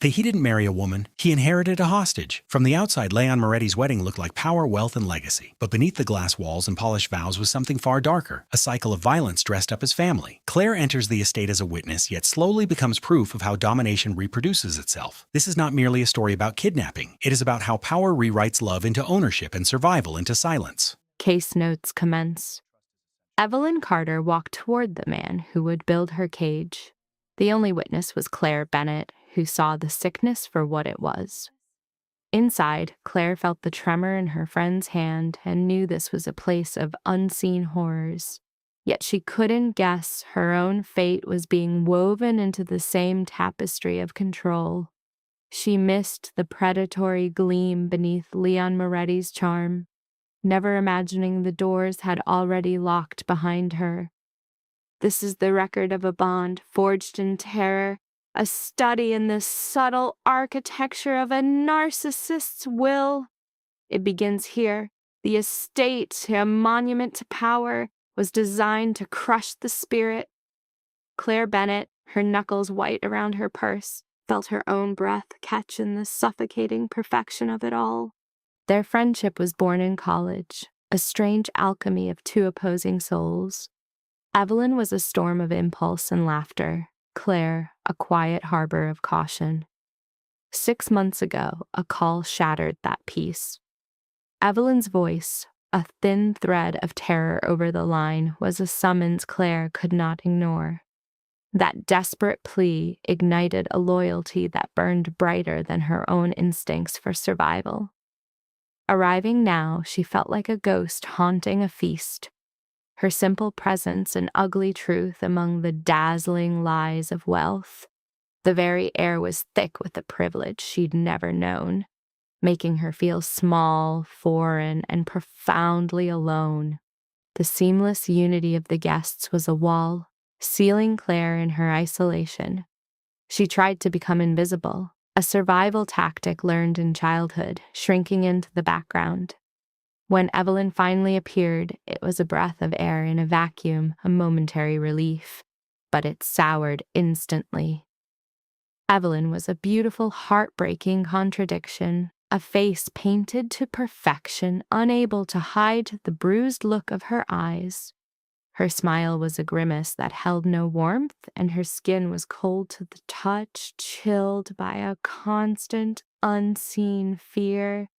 He didn't marry a woman, he inherited a hostage. From the outside, Leon Moretti's wedding looked like power, wealth, and legacy. But beneath the glass walls and polished vows was something far darker, a cycle of violence dressed up as family. Claire enters the estate as a witness, yet slowly becomes proof of how domination reproduces itself. This is not merely a story about kidnapping. It is about how power rewrites love into ownership and survival into silence. Case notes commence. Evelyn Carter walked toward the man who would build her cage. The only witness was Claire Bennett, who saw the sickness for what it was. Inside, Claire felt the tremor in her friend's hand and knew this was a place of unseen horrors. Yet she couldn't guess her own fate was being woven into the same tapestry of control. She missed the predatory gleam beneath Leon Moretti's charm, never imagining the doors had already locked behind her. This is the record of a bond forged in terror, a study in the subtle architecture of a narcissist's will. It begins here. The estate, a monument to power, was designed to crush the spirit. Claire Bennett, her knuckles white around her purse, felt her own breath catch in the suffocating perfection of it all. Their friendship was born in college, a strange alchemy of two opposing souls. Evelyn was a storm of impulse and laughter, Claire a quiet harbor of caution. 6 months ago, a call shattered that peace. Evelyn's voice, a thin thread of terror over the line, was a summons Claire could not ignore. That desperate plea ignited a loyalty that burned brighter than her own instincts for survival. Arriving now, she felt like a ghost haunting a feast. Her simple presence an ugly truth among the dazzling lies of wealth. The very air was thick with a privilege she'd never known, making her feel small, foreign, and profoundly alone. The seamless unity of the guests was a wall, sealing Claire in her isolation. She tried to become invisible, a survival tactic learned in childhood, shrinking into the background. When Evelyn finally appeared, it was a breath of air in a vacuum, a momentary relief, but it soured instantly. Evelyn was a beautiful, heartbreaking contradiction, a face painted to perfection, unable to hide the bruised look of her eyes. Her smile was a grimace that held no warmth, and her skin was cold to the touch, chilled by a constant, unseen fear.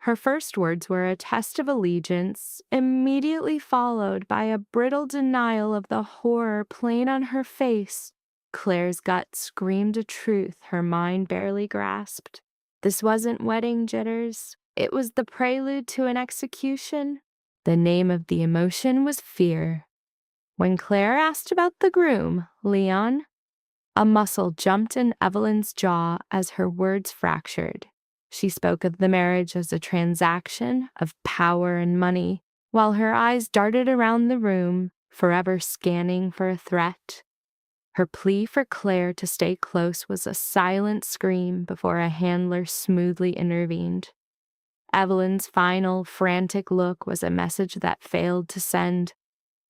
Her first words were a test of allegiance, immediately followed by a brittle denial of the horror plain on her face. Claire's gut screamed a truth her mind barely grasped. This wasn't wedding jitters. It was the prelude to an execution. The name of the emotion was fear. When Claire asked about the groom, Leon, a muscle jumped in Evelyn's jaw as her words fractured. She spoke of the marriage as a transaction of power and money, while her eyes darted around the room, forever scanning for a threat. Her plea for Claire to stay close was a silent scream before a handler smoothly intervened. Evelyn's final, frantic look was a message that failed to send,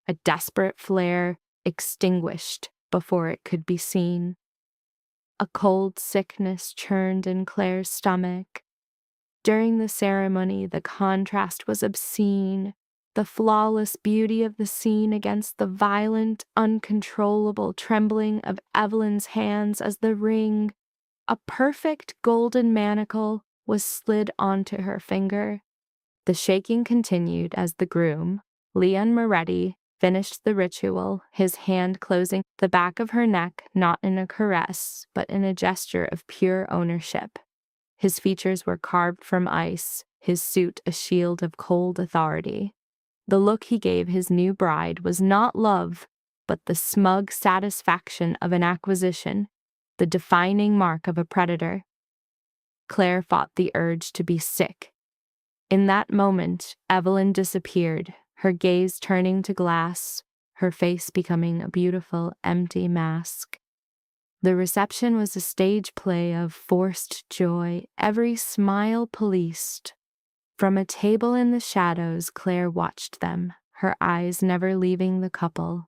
a desperate flare extinguished before it could be seen. A cold sickness churned in Claire's stomach. During the ceremony, the contrast was obscene, the flawless beauty of the scene against the violent, uncontrollable trembling of Evelyn's hands as the ring, a perfect golden manacle, was slid onto her finger. The shaking continued as the groom, Leon Moretti, finished the ritual, his hand closing the back of her neck, not in a caress, but in a gesture of pure ownership. His features were carved from ice, his suit a shield of cold authority. The look he gave his new bride was not love, but the smug satisfaction of an acquisition, the defining mark of a predator. Claire fought the urge to be sick. In that moment, Evelyn disappeared, her gaze turning to glass, her face becoming a beautiful, empty mask. The reception was a stage play of forced joy, every smile policed. From a table in the shadows, Claire watched them, her eyes never leaving the couple.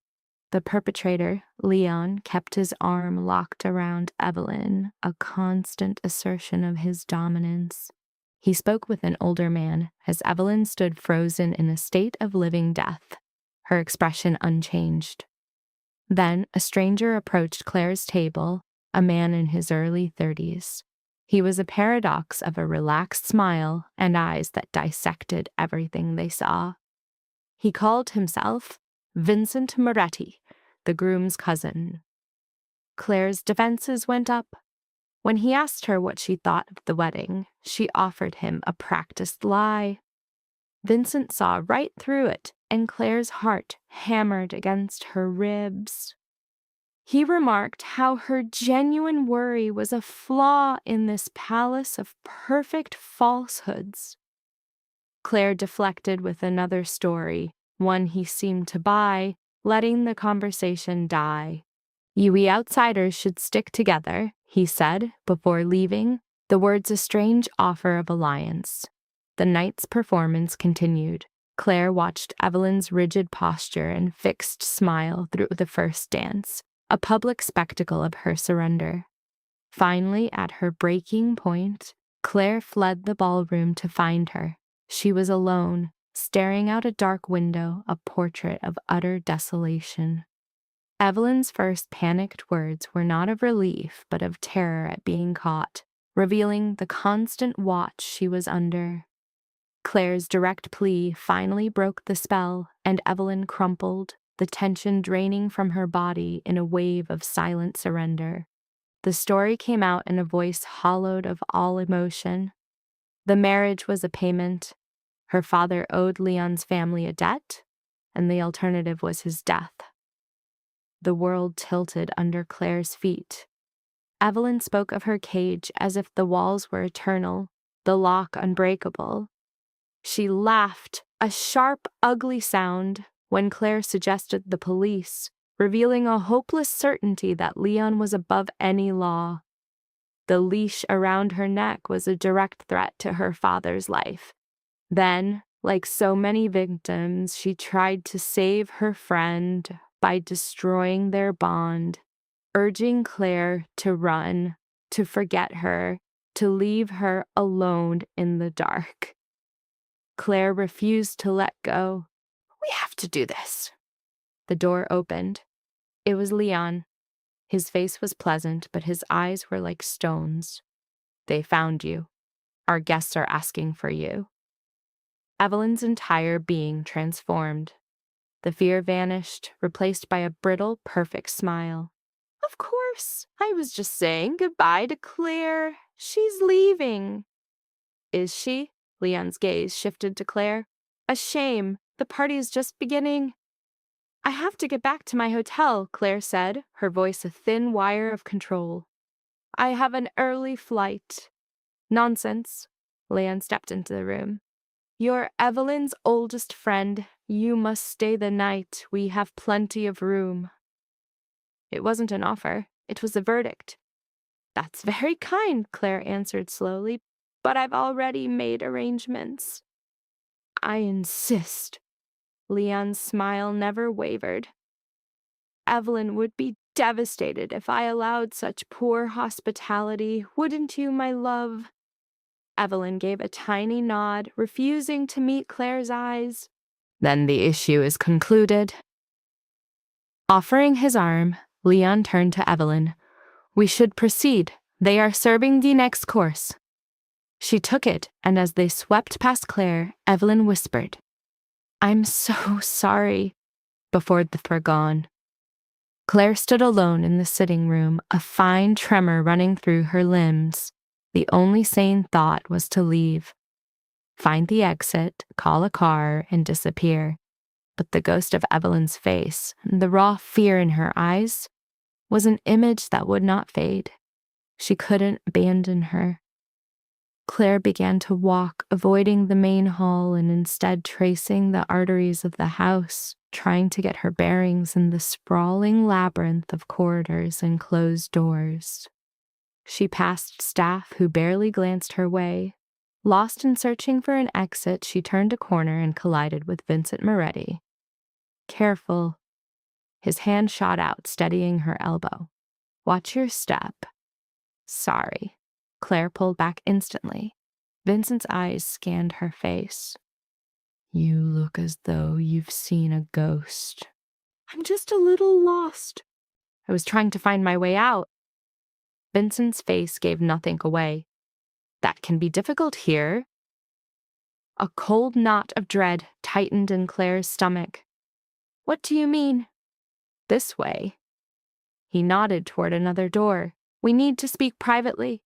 The perpetrator, Leon, kept his arm locked around Evelyn, a constant assertion of his dominance. He spoke with an older man as Evelyn stood frozen in a state of living death, her expression unchanged. Then a stranger approached Claire's table, a man in his early 30s. He was a paradox of a relaxed smile and eyes that dissected everything they saw. He called himself Vincent Moretti, the groom's cousin. Claire's defenses went up. When he asked her what she thought of the wedding, she offered him a practiced lie. Vincent saw right through it, and Claire's heart hammered against her ribs. He remarked how her genuine worry was a flaw in this palace of perfect falsehoods. Claire deflected with another story, one he seemed to buy, letting the conversation die. "We outsiders should stick together," he said, before leaving, the words a strange offer of alliance. The night's performance continued. Claire watched Evelyn's rigid posture and fixed smile through the first dance, a public spectacle of her surrender. Finally, at her breaking point, Claire fled the ballroom to find her. She was alone, staring out a dark window, a portrait of utter desolation. Evelyn's first panicked words were not of relief, but of terror at being caught, revealing the constant watch she was under. Claire's direct plea finally broke the spell, and Evelyn crumpled, the tension draining from her body in a wave of silent surrender. The story came out in a voice hollowed of all emotion. The marriage was a payment. Her father owed Leon's family a debt, and the alternative was his death. The world tilted under Claire's feet. Evelyn spoke of her cage as if the walls were eternal, the lock unbreakable. She laughed, a sharp, ugly sound, when Claire suggested the police, revealing a hopeless certainty that Leon was above any law. The leash around her neck was a direct threat to her father's life. Then, like so many victims, she tried to save her friend by destroying their bond, urging Claire to run, to forget her, to leave her alone in the dark. Claire refused to let go. "We have to do this." The door opened. It was Leon. His face was pleasant, but his eyes were like stones. "They found you. Our guests are asking for you." Evelyn's entire being transformed. The fear vanished, replaced by a brittle, perfect smile. "Of course. I was just saying goodbye to Claire. She's leaving." "Is she?" Leon's gaze shifted to Claire. "A shame. The party is just beginning." "I have to get back to my hotel," Claire said, her voice a thin wire of control. "I have an early flight." "Nonsense." Leon stepped into the room. "You're Evelyn's oldest friend. You must stay the night. We have plenty of room." It wasn't an offer. It was a verdict. "That's very kind," Claire answered slowly, "but I've already made arrangements." "I insist." Leon's smile never wavered. "Evelyn would be devastated if I allowed such poor hospitality, wouldn't you, my love?" Evelyn gave a tiny nod, refusing to meet Claire's eyes. "Then the issue is concluded." Offering his arm, Leon turned to Evelyn. "We should proceed. They are serving the next course." She took it, and as they swept past Claire, Evelyn whispered, "I'm so sorry," before they were gone. Claire stood alone in the sitting room, a fine tremor running through her limbs. The only sane thought was to leave, find the exit, call a car, and disappear. But the ghost of Evelyn's face, and the raw fear in her eyes, was an image that would not fade. She couldn't abandon her. Claire began to walk, avoiding the main hall and instead tracing the arteries of the house, trying to get her bearings in the sprawling labyrinth of corridors and closed doors. She passed staff who barely glanced her way. Lost in searching for an exit, she turned a corner and collided with Vincent Moretti. "Careful." His hand shot out, steadying her elbow. "Watch your step." "Sorry." Claire pulled back instantly. Vincent's eyes scanned her face. "You look as though you've seen a ghost." "I'm just a little lost." "I was trying to find my way out." Vincent's face gave nothing away. "That can be difficult here." A cold knot of dread tightened in Claire's stomach. "What do you mean?" "This way." He nodded toward another door. "We need to speak privately."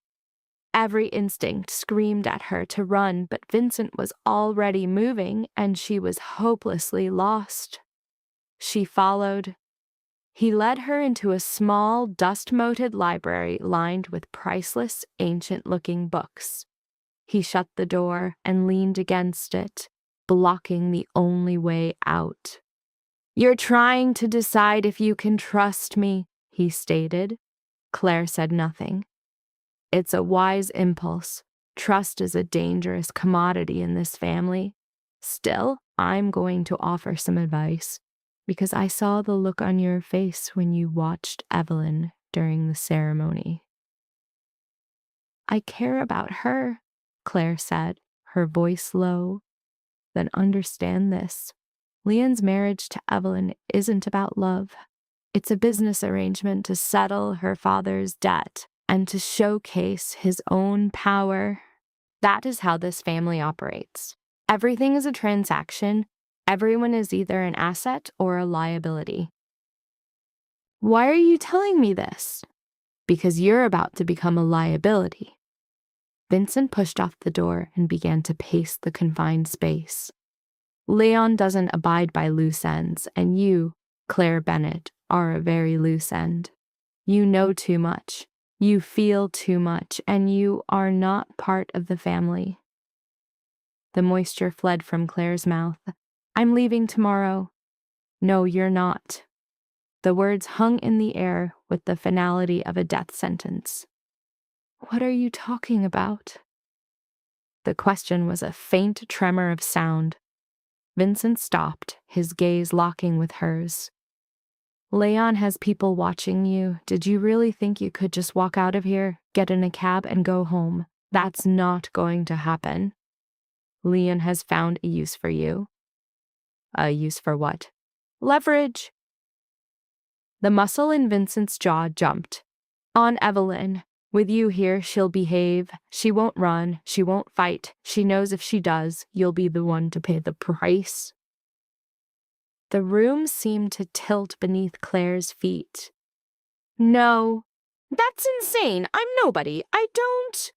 Every instinct screamed at her to run, but Vincent was already moving, and she was hopelessly lost. She followed. He led her into a small, dust-moted library lined with priceless, ancient-looking books. He shut the door and leaned against it, blocking the only way out. "You're trying to decide if you can trust me," he stated. Claire said nothing. "It's a wise impulse. Trust is a dangerous commodity in this family. Still, I'm going to offer some advice, because I saw the look on your face when you watched Evelyn during the ceremony." "I care about her," Claire said, her voice low. "Then understand this. Leon's marriage to Evelyn isn't about love. It's a business arrangement to settle her father's debt and to showcase his own power. That is how this family operates. Everything is a transaction. Everyone is either an asset or a liability." "Why are you telling me this?" "Because you're about to become a liability." Vincent pushed off the door and began to pace the confined space. "Leon doesn't abide by loose ends, and you, Claire Bennett, are a very loose end. You know too much. You feel too much, and you are not part of the family." The moisture fled from Claire's mouth. "I'm leaving tomorrow." "No, you're not." The words hung in the air with the finality of a death sentence. "What are you talking about?" The question was a faint tremor of sound. Vincent stopped, his gaze locking with hers. "Leon has people watching you. Did you really think you could just walk out of here, get in a cab, and go home? That's not going to happen. Leon has found a use for you." "A use for what?" "Leverage." The muscle in Vincent's jaw jumped. "On Evelyn. With you here, she'll behave. She won't run. She won't fight. She knows if she does, you'll be the one to pay the price." The room seemed to tilt beneath Claire's feet. "No, that's insane. I'm nobody. I don't—"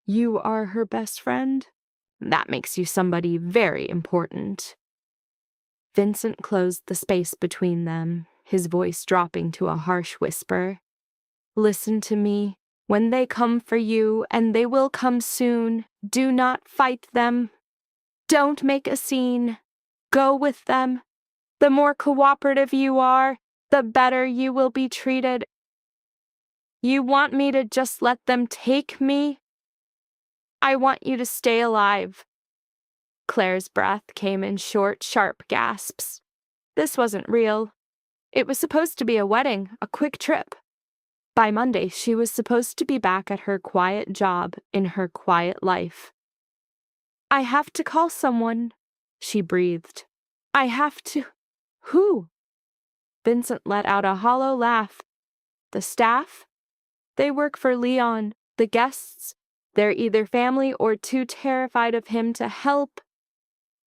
"You are her best friend? That makes you somebody very important." Vincent closed the space between them, his voice dropping to a harsh whisper. "Listen to me. When they come for you, and they will come soon, do not fight them. Don't make a scene. Go with them. The more cooperative you are, the better you will be treated. You want me to just let them take me? I want you to stay alive." Claire's breath came in short, sharp gasps. This wasn't real. It was supposed to be a wedding, a quick trip. By Monday, she was supposed to be back at her quiet job in her quiet life. "I have to call someone," she breathed. "I have to—" "Who?" Vincent let out a hollow laugh. "The staff? They work for Leon. The guests? They're either family or too terrified of him to help.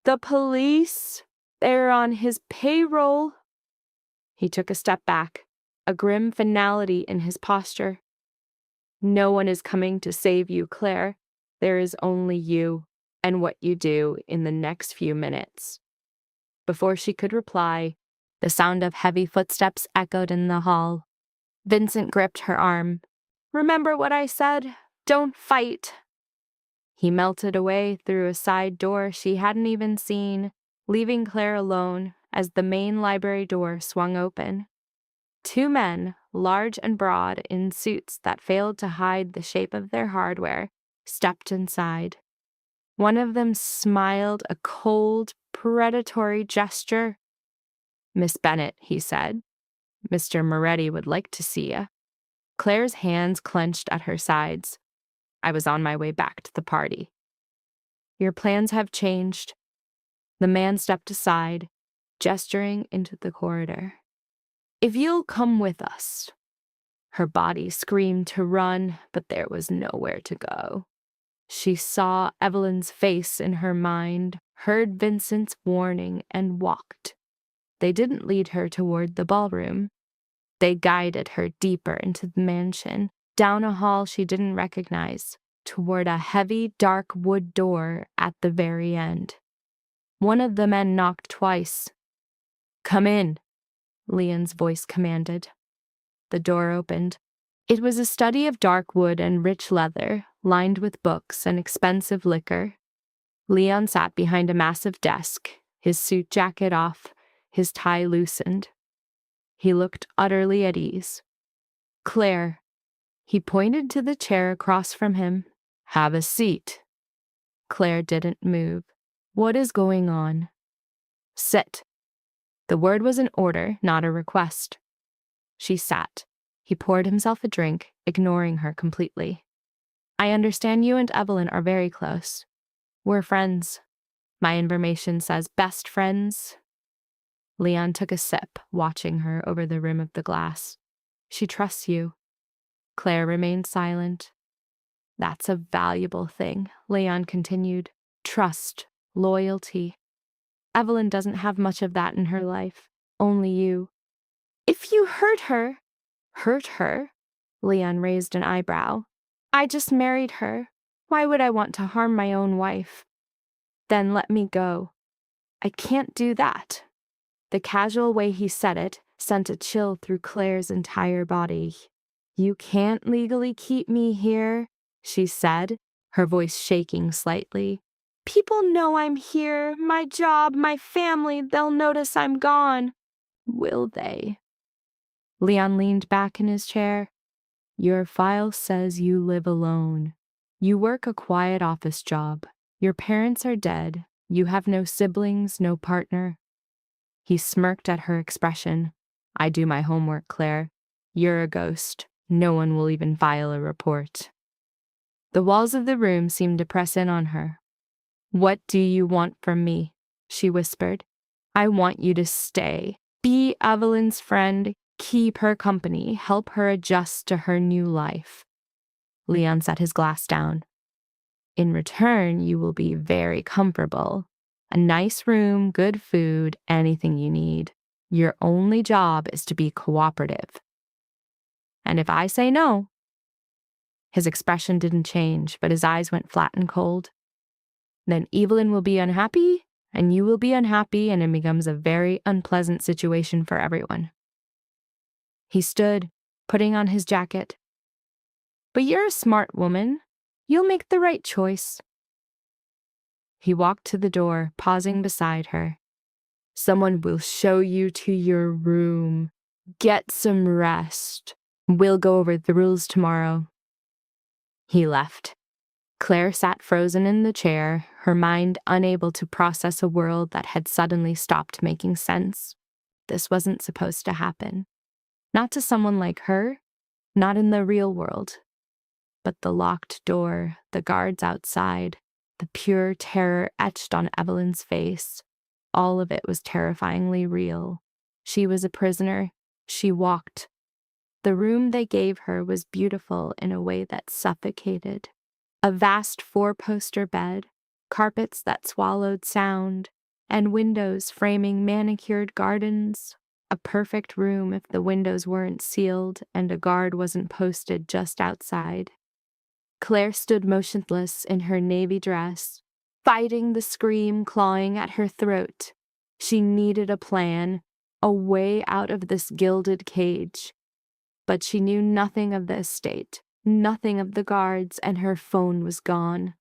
The police? They're on his payroll." He took a step back, a grim finality in his posture. "No one is coming to save you, Claire. There is only you, and what you do in the next few minutes." Before she could reply, the sound of heavy footsteps echoed in the hall. Vincent gripped her arm. "Remember what I said? Don't fight." He melted away through a side door she hadn't even seen, leaving Claire alone as the main library door swung open. Two men, large and broad in suits that failed to hide the shape of their hardware, stepped inside. One of them smiled a cold, predatory gesture. "Miss Bennett," he said, Mr. Moretti would like to see you. Claire's hands clenched at her sides. I was on my way back to the party. Your plans have changed. The man stepped aside, gesturing into the corridor. If you'll come with us. Her body screamed to run, but there was nowhere to go. She saw Evelyn's face in her mind, heard Vincent's warning, and walked. They didn't lead her toward the ballroom. They guided her deeper into the mansion, down a hall she didn't recognize, toward a heavy, dark wood door at the very end. One of the men knocked twice. "Come in," Leon's voice commanded. The door opened. It was a study of dark wood and rich leather, lined with books and expensive liquor. Leon sat behind a massive desk, his suit jacket off, his tie loosened. He looked utterly at ease. "Claire," he pointed to the chair across from him. "Have a seat." Claire didn't move. "What is going on?" "Sit." The word was an order, not a request. She sat. He poured himself a drink, ignoring her completely. "I understand you and Evelyn are very close. We're friends. My information says best friends." Leon took a sip, watching her over the rim of the glass. "She trusts you." Claire remained silent. "That's a valuable thing," Leon continued. "Trust, loyalty. Evelyn doesn't have much of that in her life. Only you." "If you hurt her—" "Hurt her?" Leon raised an eyebrow. "I just married her. Why would I want to harm my own wife?" "Then let me go." "I can't do that." The casual way he said it sent a chill through Claire's entire body. "You can't legally keep me here," she said, her voice shaking slightly. "People know I'm here, my job, my family, they'll notice I'm gone." "Will they?" Leon leaned back in his chair. "Your file says you live alone. You work a quiet office job. Your parents are dead. You have no siblings, no partner." He smirked at her expression. "I do my homework, Claire. You're a ghost. No one will even file a report." The walls of the room seemed to press in on her. "What do you want from me?" she whispered. "I want you to stay. Be Evelyn's friend. Keep her company. Help her adjust to her new life." Leon set his glass down. "In return, you will be very comfortable. A nice room, good food, anything you need. Your only job is to be cooperative. And if I say no—" His expression didn't change, but his eyes went flat and cold. "Then Evelyn will be unhappy, and you will be unhappy, and it becomes a very unpleasant situation for everyone." He stood, putting on his jacket. "But you're a smart woman. You'll make the right choice." He walked to the door, pausing beside her. "Someone will show you to your room. Get some rest. We'll go over the rules tomorrow." He left. Claire sat frozen in the chair, her mind unable to process a world that had suddenly stopped making sense. This wasn't supposed to happen. Not to someone like her, not in the real world. But the locked door, the guards outside, the pure terror etched on Evelyn's face, all of it was terrifyingly real. She was a prisoner. She walked. The room they gave her was beautiful in a way that suffocated. A vast four-poster bed, carpets that swallowed sound, and windows framing manicured gardens. A perfect room if the windows weren't sealed and a guard wasn't posted just outside. Claire stood motionless in her navy dress, fighting the scream clawing at her throat. She needed a plan, a way out of this gilded cage. But she knew nothing of the estate, nothing of the guards, and her phone was gone.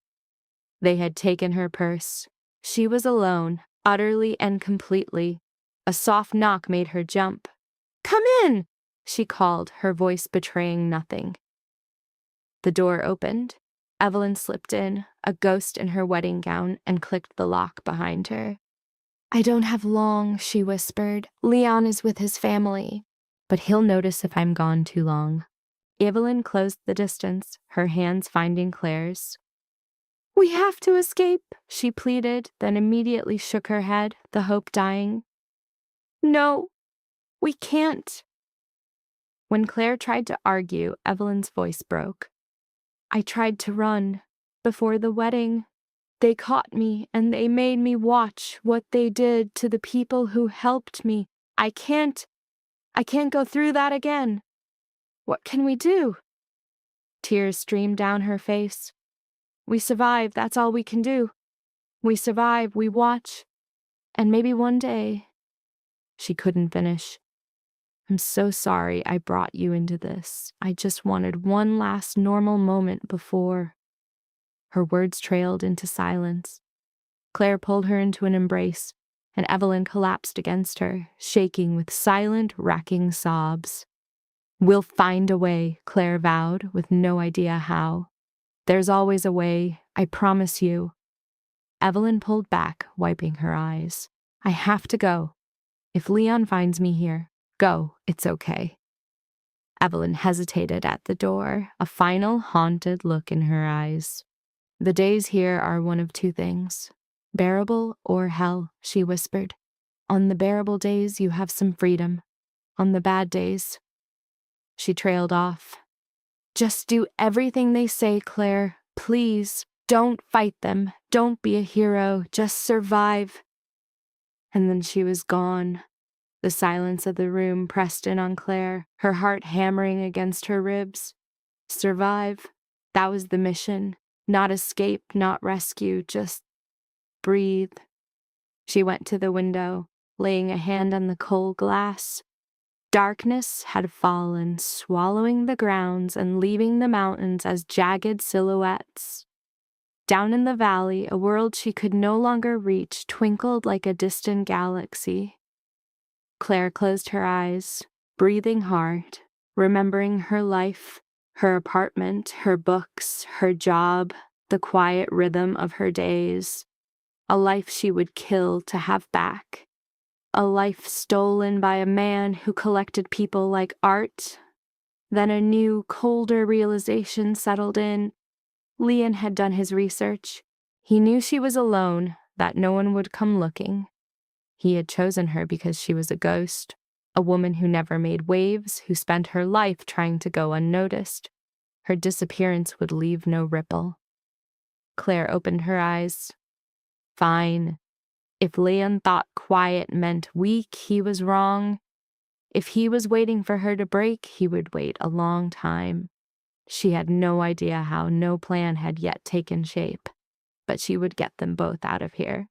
They had taken her purse. She was alone, utterly and completely. A soft knock made her jump. "Come in!" she called, her voice betraying nothing. The door opened. Evelyn slipped in, a ghost in her wedding gown, and clicked the lock behind her. "I don't have long," she whispered. "Leon is with his family." but he'll notice if I'm gone too long. Evelyn closed the distance, her hands finding Claire's. We have to escape, she pleaded, then immediately shook her head, the hope dying. No, we can't. When Claire tried to argue, Evelyn's voice broke. I tried to run. Before the wedding, they caught me and they made me watch what they did to the people who helped me. I can't go through that again. What can we do? Tears streamed down her face. We survive, that's all we can do. We survive, we watch, and maybe one day. She couldn't finish. I'm so sorry I brought you into this. I just wanted one last normal moment before. Her words trailed into silence. Claire pulled her into an embrace, and Evelyn collapsed against her, shaking with silent, racking sobs. We'll find a way, Claire vowed, with no idea how. There's always a way, I promise you. Evelyn pulled back, wiping her eyes. I have to go. If Leon finds me here, go, it's okay. Evelyn hesitated at the door, a final haunted look in her eyes. The days here are one of two things. Bearable or hell, she whispered. On the bearable days, you have some freedom. On the bad days. She trailed off. Just do everything they say, Claire. Please, don't fight them. Don't be a hero. Just survive. And then she was gone. The silence of the room pressed in on Claire, her heart hammering against her ribs. Survive. That was the mission. Not escape, not rescue, just breathe. She went to the window, laying a hand on the cold glass. Darkness had fallen, swallowing the grounds and leaving the mountains as jagged silhouettes. Down in the valley, a world she could no longer reach twinkled like a distant galaxy. Claire closed her eyes, breathing hard, remembering her life, her apartment, her books, her job, the quiet rhythm of her days. A life she would kill to have back. A life stolen by a man who collected people like art. Then a new, colder realization settled in. Leon had done his research. He knew she was alone, that no one would come looking. He had chosen her because she was a ghost, a woman who never made waves, who spent her life trying to go unnoticed. Her disappearance would leave no ripple. Claire opened her eyes. Fine. If Leon thought quiet meant weak, he was wrong. If he was waiting for her to break, he would wait a long time. She had no idea how, no plan had yet taken shape, but she would get them both out of here.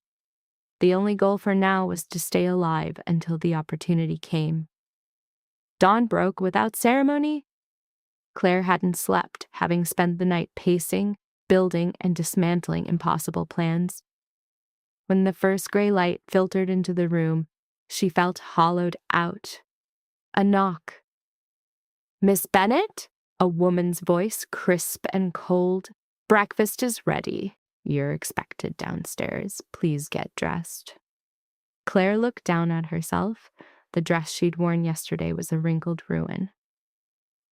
The only goal for now was to stay alive until the opportunity came. Dawn broke without ceremony. Claire hadn't slept, having spent the night pacing, building, and dismantling impossible plans. When the first gray light filtered into the room, she felt hollowed out. A knock. Miss Bennet? A woman's voice, crisp and cold. Breakfast is ready. You're expected downstairs. Please get dressed. Claire looked down at herself. The dress she'd worn yesterday was a wrinkled ruin.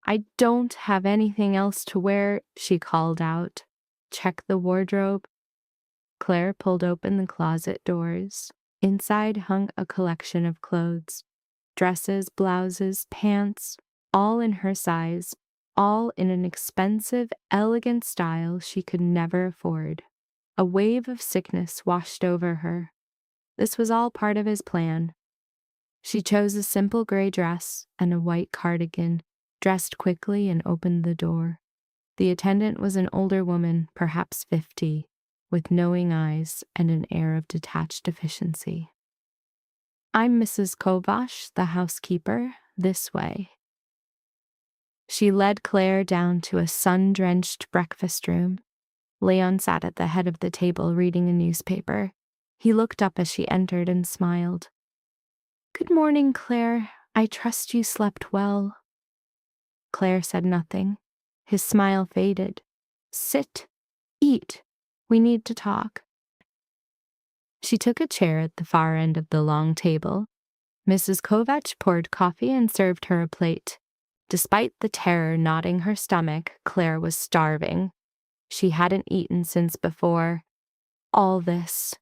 I don't have anything else to wear, she called out. Check the wardrobe. Claire pulled open the closet doors. Inside hung a collection of clothes. Dresses, blouses, pants, all in her size, all in an expensive, elegant style she could never afford. A wave of sickness washed over her. This was all part of his plan. She chose a simple gray dress and a white cardigan, dressed quickly and opened the door. The attendant was an older woman, perhaps 50, with knowing eyes and an air of detached efficiency. I'm Mrs. Kovash, the housekeeper. This way. She led Claire down to a sun-drenched breakfast room. Leon sat at the head of the table reading a newspaper. He looked up as she entered and smiled. Good morning, Claire. I trust you slept well. Claire said nothing. His smile faded. Sit. Eat. We need to talk. She took a chair at the far end of the long table. Mrs. Kovach poured coffee and served her a plate. Despite the terror knotting her stomach, Claire was starving. She hadn't eaten since before all this.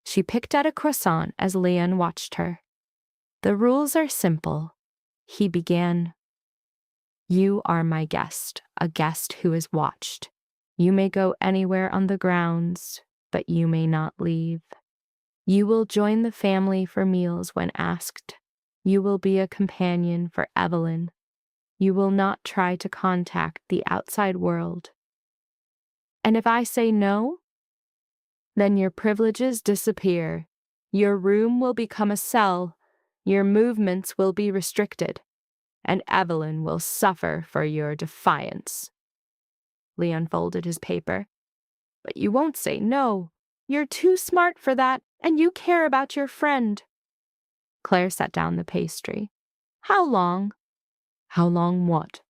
She picked at a croissant as Leon watched her. "The rules are simple," he began. "You are my guest, a guest who is watched. You may go anywhere on the grounds, but you may not leave. You will join the family for meals when asked. You will be a companion for Evelyn. You will not try to contact the outside world. And if I say no, then your privileges disappear. Your room will become a cell. Your movements will be restricted. And Evelyn will suffer for your defiance." Leon folded his paper. "But you won't say no. You're too smart for that, and you care about your friend." Claire set down the pastry. "How long?" "How long what?"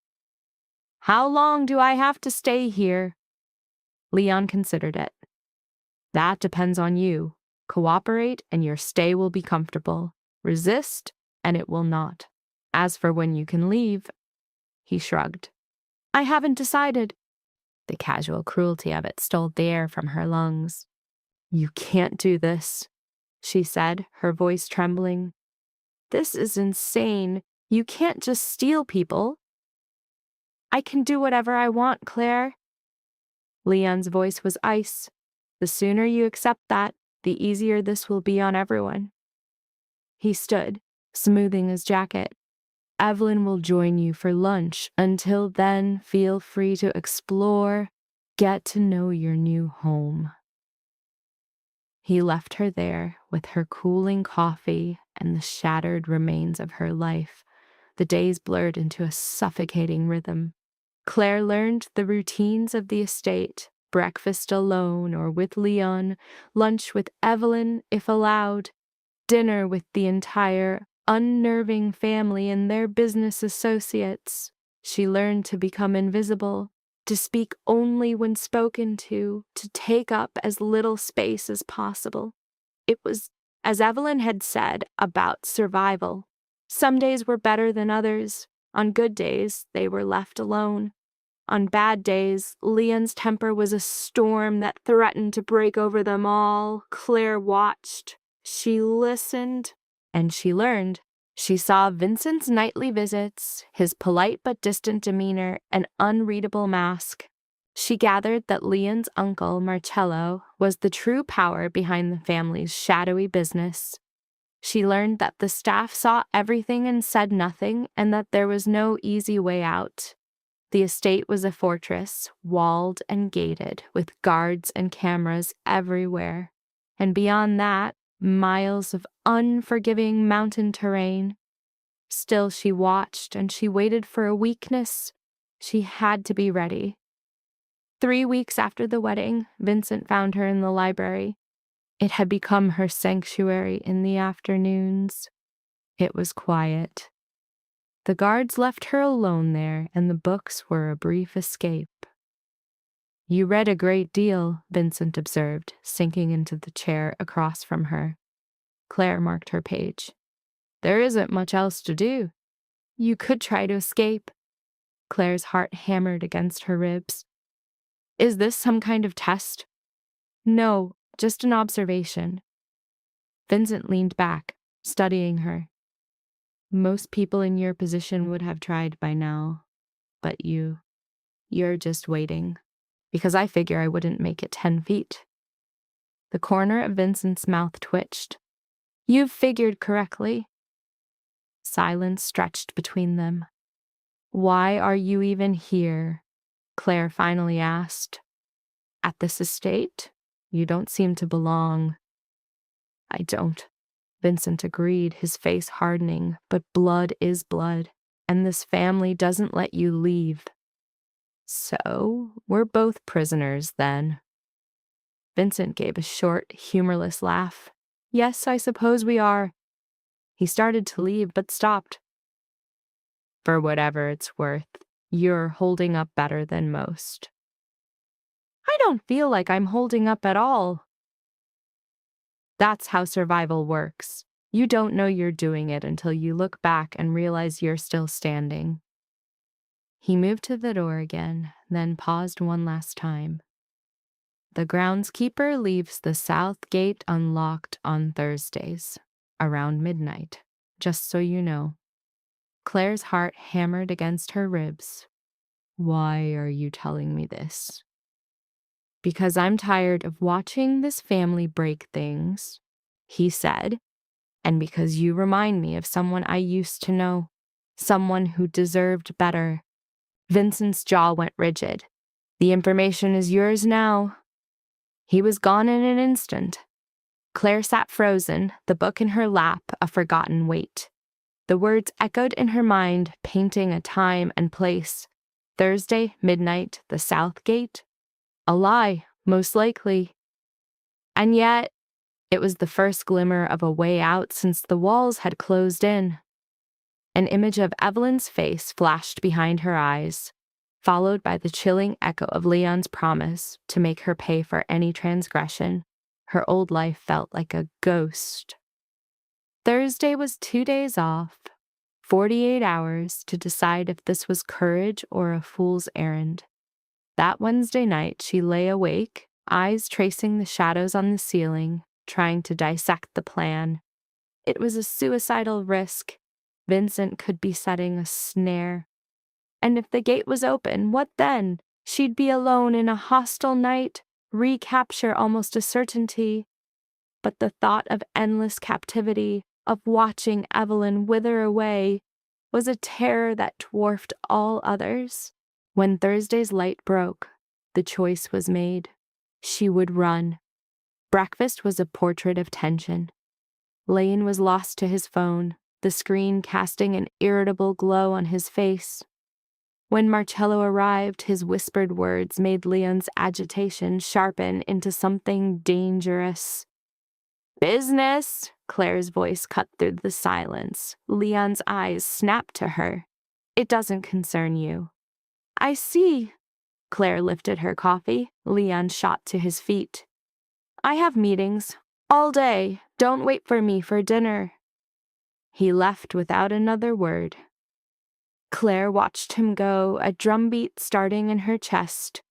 "How long do I have to stay here?" Leon considered it. "That depends on you. Cooperate and your stay will be comfortable. Resist and it will not. As for when you can leave," he shrugged. "I haven't decided." The casual cruelty of it stole the air from her lungs. "You can't do this," she said, her voice trembling. "This is insane. You can't just steal people." "I can do whatever I want, Claire." Leon's voice was ice. "The sooner you accept that, the easier this will be on everyone." He stood, smoothing his jacket. "Evelyn will join you for lunch. Until then, feel free to explore, get to know your new home." He left her there with her cooling coffee and the shattered remains of her life. The days blurred into a suffocating rhythm. Claire learned the routines of the estate: breakfast alone or with Leon, lunch with Evelyn if allowed, dinner with the entire unnerving family and their business associates. She learned to become invisible, to speak only when spoken to take up as little space as possible. It was, as Evelyn had said, about survival. Some days were better than others. On good days, they were left alone. On bad days, Leon's temper was a storm that threatened to break over them all. Claire watched. She listened. And she learned. She saw Vincent's nightly visits, his polite but distant demeanor, an unreadable mask. She gathered that Leon's uncle, Marcello, was the true power behind the family's shadowy business. She learned that the staff saw everything and said nothing, and that there was no easy way out. The estate was a fortress, walled and gated, with guards and cameras everywhere. And beyond that, miles of unforgiving mountain terrain. Still, she watched and she waited for a weakness. She had to be ready. 3 weeks after the wedding, Vincent found her in the library. It had become her sanctuary in the afternoons. It was quiet. The guards left her alone there, and the books were a brief escape. "You read a great deal," Vincent observed, sinking into the chair across from her. Claire marked her page. "There isn't much else to do." "You could try to escape." Claire's heart hammered against her ribs. "Is this some kind of test?" "No, just an observation." Vincent leaned back, studying her. "Most people in your position would have tried by now, but you're just waiting. Because I figure I wouldn't make it 10 feet. The corner of Vincent's mouth twitched. "You've figured correctly." Silence stretched between them. "Why are you even here?" Claire finally asked. "At this estate? You don't seem to belong." "I don't," Vincent agreed, his face hardening, "but blood is blood, and this family doesn't let you leave." "So, we're both prisoners, then." Vincent gave a short, humorless laugh. "Yes, I suppose we are." He started to leave, but stopped. "For whatever it's worth, you're holding up better than most." "I don't feel like I'm holding up at all." "That's how survival works. You don't know you're doing it until you look back and realize you're still standing. He moved to the door again, then paused one last time. The groundskeeper leaves the south gate unlocked on Thursdays, around midnight, just so you know. Claire's heart hammered against her ribs. Why are you telling me this? Because I'm tired of watching this family break things, he said, and because you remind me of someone I used to know, someone who deserved better. Vincent's jaw went rigid. The information is yours now. He was gone in an instant. Claire sat frozen, the book in her lap, a forgotten weight. The words echoed in her mind, painting a time and place. Thursday, midnight, the South Gate? A lie, most likely. And yet, it was the first glimmer of a way out since the walls had closed in. An image of Evelyn's face flashed behind her eyes, followed by the chilling echo of Leon's promise to make her pay for any transgression. Her old life felt like a ghost. Thursday was 2 days off, 48 hours to decide if this was courage or a fool's errand. That Wednesday night, she lay awake, eyes tracing the shadows on the ceiling, trying to dissect the plan. It was a suicidal risk. Vincent could be setting a snare. And if the gate was open, what then? She'd be alone in a hostile night, recapture almost a certainty. But the thought of endless captivity, of watching Evelyn wither away, was a terror that dwarfed all others. When Thursday's light broke, the choice was made. She would run. Breakfast was a portrait of tension. Lane was lost to his phone, the screen casting an irritable glow on his face. When Marcello arrived, his whispered words made Leon's agitation sharpen into something dangerous. "Business!" Claire's voice cut through the silence. Leon's eyes snapped to her. "It doesn't concern you." "I see." Claire lifted her coffee. Leon shot to his feet. "I have meetings. All day. Don't wait for me for dinner." He left without another word. Claire watched him go, a drumbeat starting in her chest.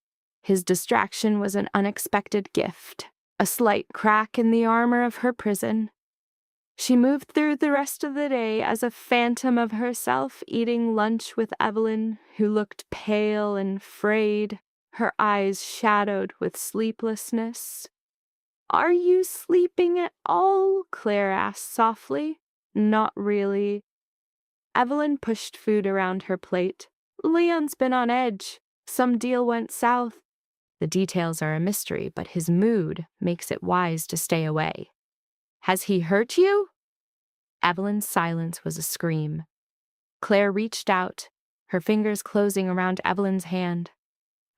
His distraction was an unexpected gift, a slight crack in the armor of her prison. She moved through the rest of the day as a phantom of herself, eating lunch with Evelyn, who looked pale and frayed, her eyes shadowed with sleeplessness. "Are you sleeping at all?" Claire asked softly. "Not really." Evelyn pushed food around her plate. "Leon's been on edge. Some deal went south. The details are a mystery, but his mood makes it wise to stay away." "Has he hurt you?" Evelyn's silence was a scream. Claire reached out, her fingers closing around Evelyn's hand.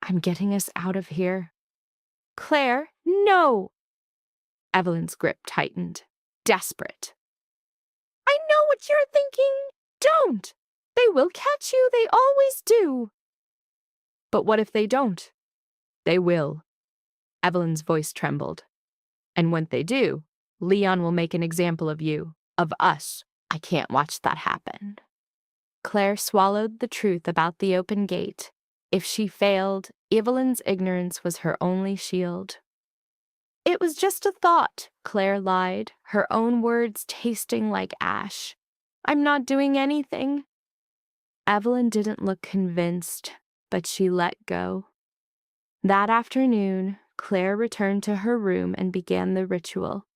"I'm getting us out of here." "Claire, no!" Evelyn's grip tightened, desperate. "I know what you're thinking. Don't! They will catch you, they always do." "But what if they don't?" "They will." Evelyn's voice trembled. "And when they do, Leon will make an example of you, of us. I can't watch that happen." Claire swallowed the truth about the open gate. If she failed, Evelyn's ignorance was her only shield. "It was just a thought," Claire lied, her own words tasting like ash. "I'm not doing anything." Evelyn didn't look convinced, but she let go. That afternoon, Claire returned to her room and began the ritual.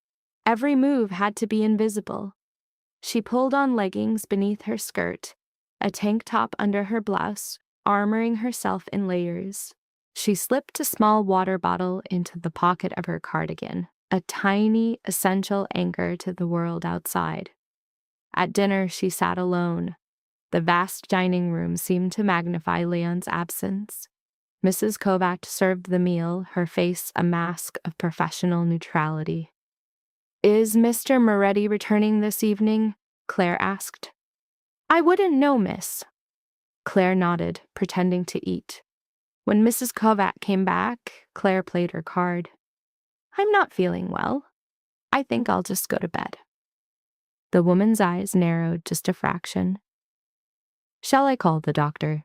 Every move had to be invisible. She pulled on leggings beneath her skirt, a tank top under her blouse, armoring herself in layers. She slipped a small water bottle into the pocket of her cardigan, a tiny, essential anchor to the world outside. At dinner, she sat alone. The vast dining room seemed to magnify Leon's absence. Mrs. Kovac served the meal, her face a mask of professional neutrality. "Is Mr. Moretti returning this evening?" Claire asked. "I wouldn't know, miss." Claire nodded, pretending to eat. When Mrs. Kovac came back, Claire played her card. "I'm not feeling well. I think I'll just go to bed." The woman's eyes narrowed just a fraction. Shall I call the doctor?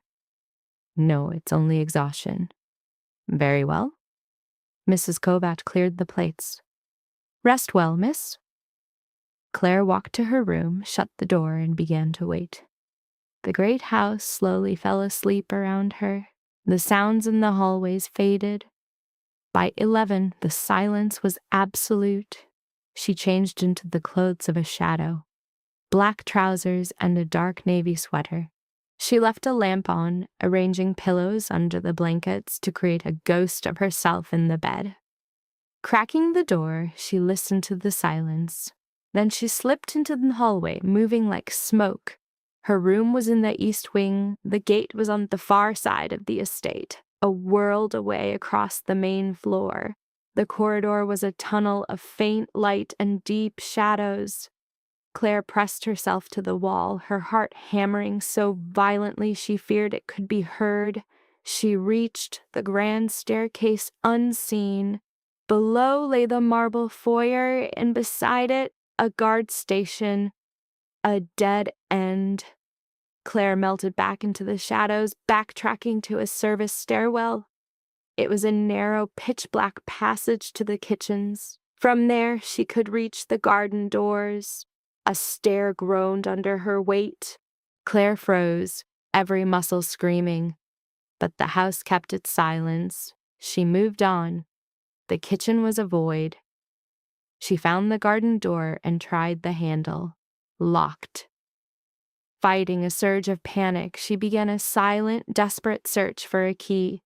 No, it's only exhaustion. Very well. Mrs. Kovat cleared the plates. Rest well, miss. Claire walked to her room, shut the door, and began to wait. The great house slowly fell asleep around her. The sounds in the hallways faded. By 11, the silence was absolute. She changed into the clothes of a shadow, black trousers and a dark navy sweater. She left a lamp on, arranging pillows under the blankets to create a ghost of herself in the bed. Cracking the door, she listened to the silence. Then she slipped into the hallway, moving like smoke. Her room was in the east wing. The gate was on the far side of the estate, a world away across the main floor. The corridor was a tunnel of faint light and deep shadows. Claire pressed herself to the wall, her heart hammering so violently she feared it could be heard. She reached the grand staircase unseen. Below lay the marble foyer, and beside it, a guard station, a dead end. Claire melted back into the shadows, backtracking to a service stairwell. It was a narrow, pitch-black passage to the kitchens. From there, she could reach the garden doors. A stair groaned under her weight. Claire froze, every muscle screaming. But the house kept its silence. She moved on. The kitchen was a void. She found the garden door and tried the handle. Locked. Fighting a surge of panic, she began a silent, desperate search for a key,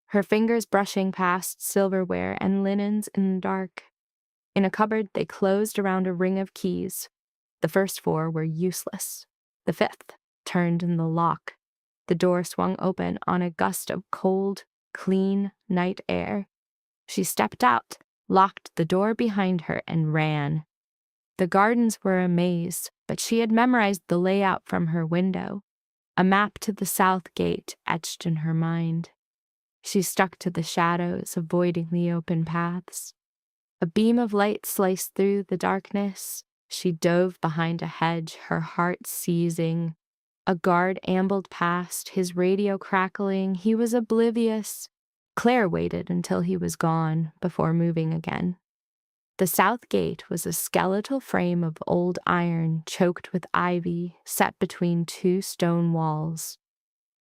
her fingers brushing past silverware and linens in the dark. In a cupboard, they closed around a ring of keys. The first 4 were useless. The 5th turned in the lock. The door swung open on a gust of cold, clean night air. She stepped out, locked the door behind her, and ran. The gardens were a maze, but she had memorized the layout from her window, a map to the south gate etched in her mind. She stuck to the shadows, avoiding the open paths. A beam of light sliced through the darkness. She dove behind a hedge, her heart seizing. A guard ambled past, his radio crackling. He was oblivious. Claire waited until he was gone before moving again. The south gate was a skeletal frame of old iron choked with ivy, set between 2 stone walls.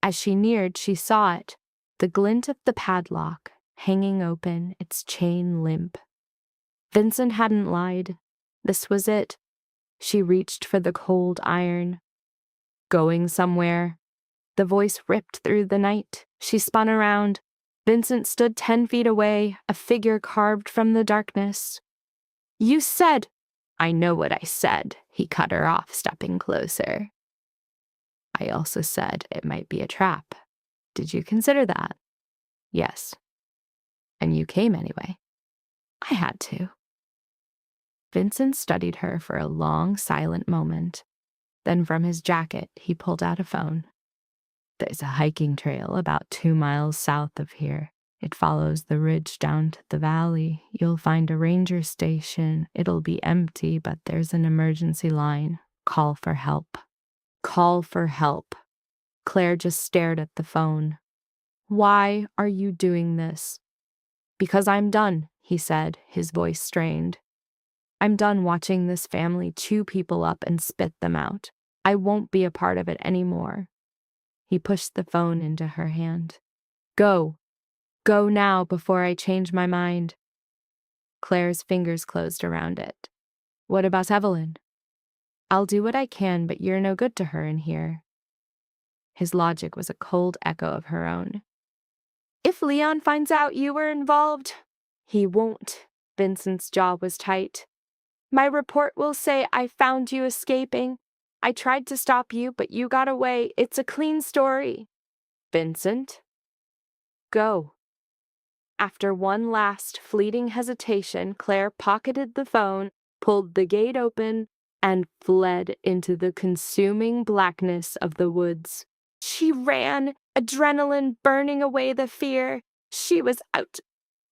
As she neared, she saw it, the glint of the padlock, hanging open, its chain limp. Vincent hadn't lied. This was it. She reached for the cold iron. Going somewhere. The voice ripped through the night. She spun around. Vincent stood 10 feet away, a figure carved from the darkness. You said— I know what I said, he cut her off, stepping closer. I also said it might be a trap. Did you consider that? Yes. And you came anyway. I had to. Vincent studied her for a long, silent moment. Then from his jacket, he pulled out a phone. There's a hiking trail about 2 miles south of here. It follows the ridge down to the valley. You'll find a ranger station. It'll be empty, but there's an emergency line. Call for help. Call for help. Claire just stared at the phone. Why are you doing this? Because I'm done, he said, his voice strained. I'm done watching this family chew people up and spit them out. I won't be a part of it anymore. He pushed the phone into her hand. Go. Go now before I change my mind. Claire's fingers closed around it. What about Evelyn? I'll do what I can, but you're no good to her in here. His logic was a cold echo of her own. If Leon finds out you were involved, he won't. Vincent's jaw was tight. My report will say I found you escaping. I tried to stop you, but you got away. It's a clean story. Vincent? Go. After one last fleeting hesitation, Claire pocketed the phone, pulled the gate open, and fled into the consuming blackness of the woods. She ran, adrenaline burning away the fear. She was out.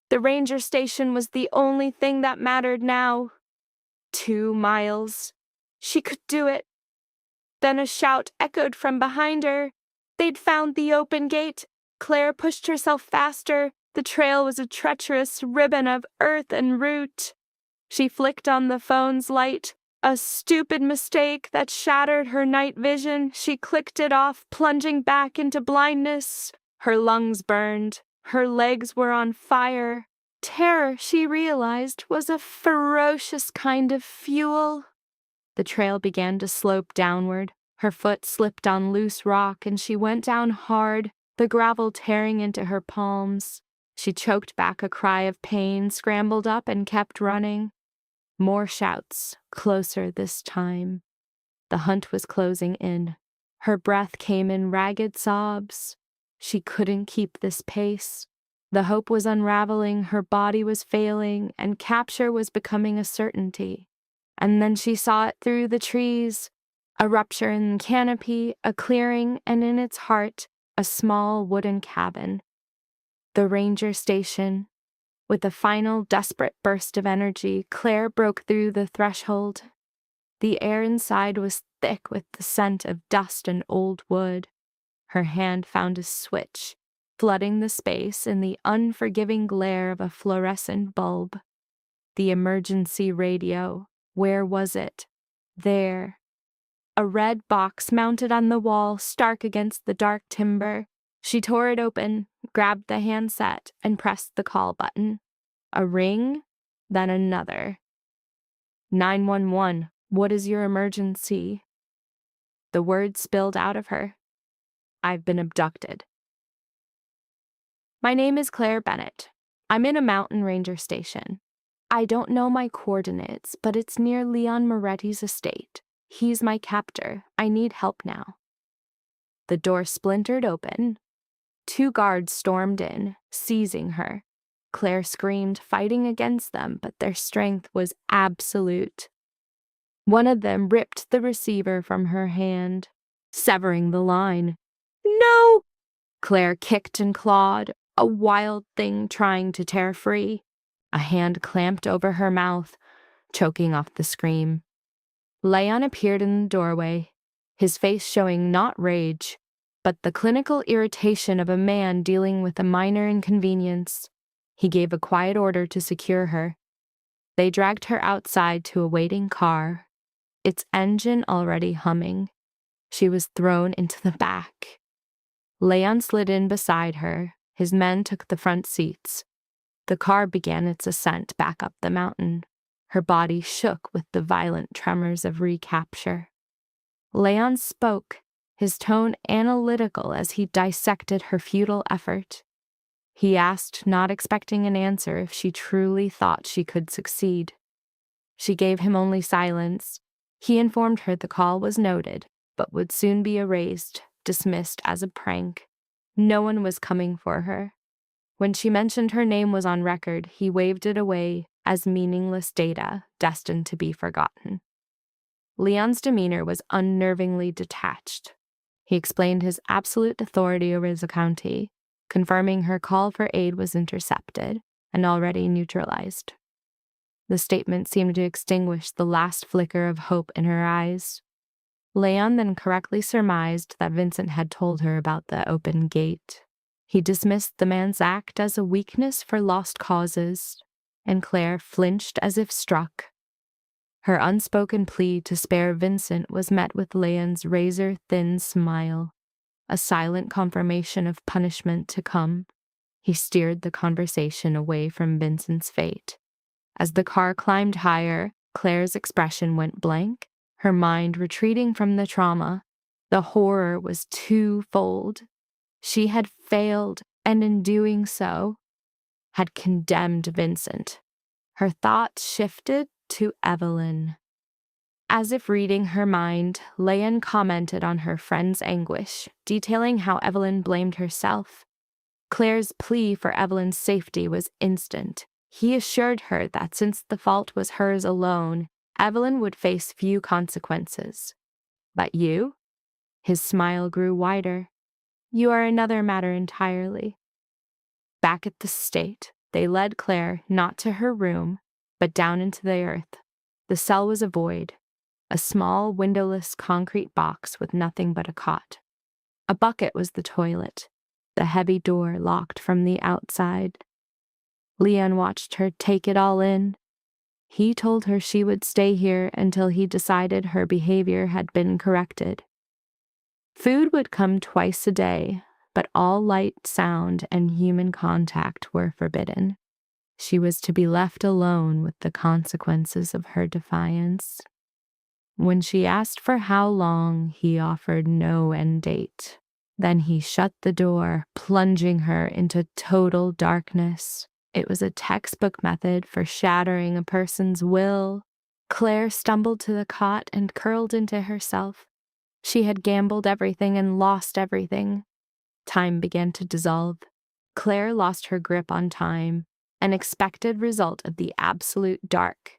The ranger station was the only thing that mattered now. 2 miles. She could do it. Then a shout echoed from behind her. They'd found the open gate. Claire pushed herself faster. The trail was a treacherous ribbon of earth and root. She flicked on the phone's light. A stupid mistake that shattered her night vision. She clicked it off, plunging back into blindness. Her lungs burned. Her legs were on fire. Terror, she realized, was a ferocious kind of fuel. The trail began to slope downward. Her foot slipped on loose rock, and she went down hard, the gravel tearing into her palms. She choked back a cry of pain, scrambled up, and kept running. More shouts, closer this time. The hunt was closing in. Her breath came in ragged sobs. She couldn't keep this pace. The hope was unraveling, her body was failing, and capture was becoming a certainty. And then she saw it through the trees, a rupture in the canopy, a clearing, and in its heart, a small wooden cabin. The ranger station. With a final desperate burst of energy, Claire broke through the threshold. The air inside was thick with the scent of dust and old wood. Her hand found a switch, flooding the space in the unforgiving glare of a fluorescent bulb. The emergency radio. Where was it? There. A red box mounted on the wall, stark against the dark timber. She tore it open, grabbed the handset, and pressed the call button. A ring, then another. 911, what is your emergency? The words spilled out of her. I've been abducted. My name is Claire Bennett. I'm in a mountain ranger station. I don't know my coordinates, but it's near Leon Moretti's estate. He's my captor. I need help now. The door splintered open. 2 guards stormed in, seizing her. Claire screamed, fighting against them, but their strength was absolute. One of them ripped the receiver from her hand, severing the line. No! Claire kicked and clawed, a wild thing trying to tear free. A hand clamped over her mouth, choking off the scream. Leon appeared in the doorway, his face showing not rage, but the clinical irritation of a man dealing with a minor inconvenience. He gave a quiet order to secure her. They dragged her outside to a waiting car, its engine already humming. She was thrown into the back. Leon slid in beside her. His men took the front seats. The car began its ascent back up the mountain. Her body shook with the violent tremors of recapture. Leon spoke, his tone analytical as he dissected her futile effort. He asked, not expecting an answer, if she truly thought she could succeed. She gave him only silence. He informed her the call was noted, but would soon be erased, dismissed as a prank. No one was coming for her. When she mentioned her name was on record, he waved it away as meaningless data destined to be forgotten. Leon's demeanor was unnervingly detached. He explained his absolute authority over the county, confirming her call for aid was intercepted and already neutralized. The statement seemed to extinguish the last flicker of hope in her eyes. Leon then correctly surmised that Vincent had told her about the open gate. He dismissed the man's act as a weakness for lost causes, and Claire flinched as if struck. Her unspoken plea to spare Vincent was met with Leon's razor-thin smile, a silent confirmation of punishment to come. He steered the conversation away from Vincent's fate. As the car climbed higher, Claire's expression went blank, her mind retreating from the trauma. The horror was twofold. She had failed, and in doing so, had condemned Vincent. Her thoughts shifted to Evelyn. As if reading her mind, Leon commented on her friend's anguish, detailing how Evelyn blamed herself. Claire's plea for Evelyn's safety was instant. He assured her that since the fault was hers alone, Evelyn would face few consequences. But you? His smile grew wider. You are another matter entirely. Back at the estate, they led Claire not to her room, but down into the earth. The cell was a void. a small windowless concrete box with nothing but a cot. A bucket was the toilet, the heavy door locked from the outside. Leon watched her take it all in. He told her she would stay here until he decided her behavior had been corrected. Food would come twice a day, but all light, sound, and human contact were forbidden. She was to be left alone with the consequences of her defiance. When she asked for how long, he offered no end date. Then he shut the door, plunging her into total darkness. It was a textbook method for shattering a person's will. Claire stumbled to the cot and curled into herself. She had gambled everything and lost everything. Time began to dissolve. Claire lost her grip on time, an expected result of the absolute dark.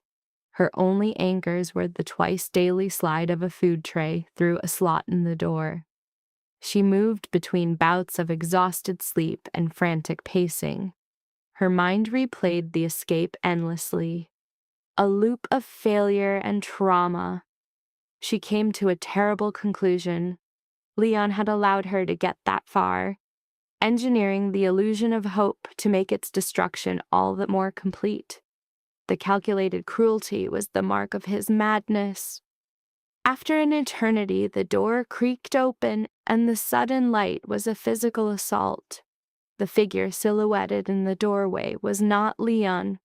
Her only anchors were the twice-daily slide of a food tray through a slot in the door. She moved between bouts of exhausted sleep and frantic pacing. Her mind replayed the escape endlessly, a loop of failure and trauma. She came to a terrible conclusion. Leon had allowed her to get that far, engineering the illusion of hope to make its destruction all the more complete. The calculated cruelty was the mark of his madness. After an eternity, the door creaked open, and the sudden light was a physical assault. The figure silhouetted in the doorway was not Leon,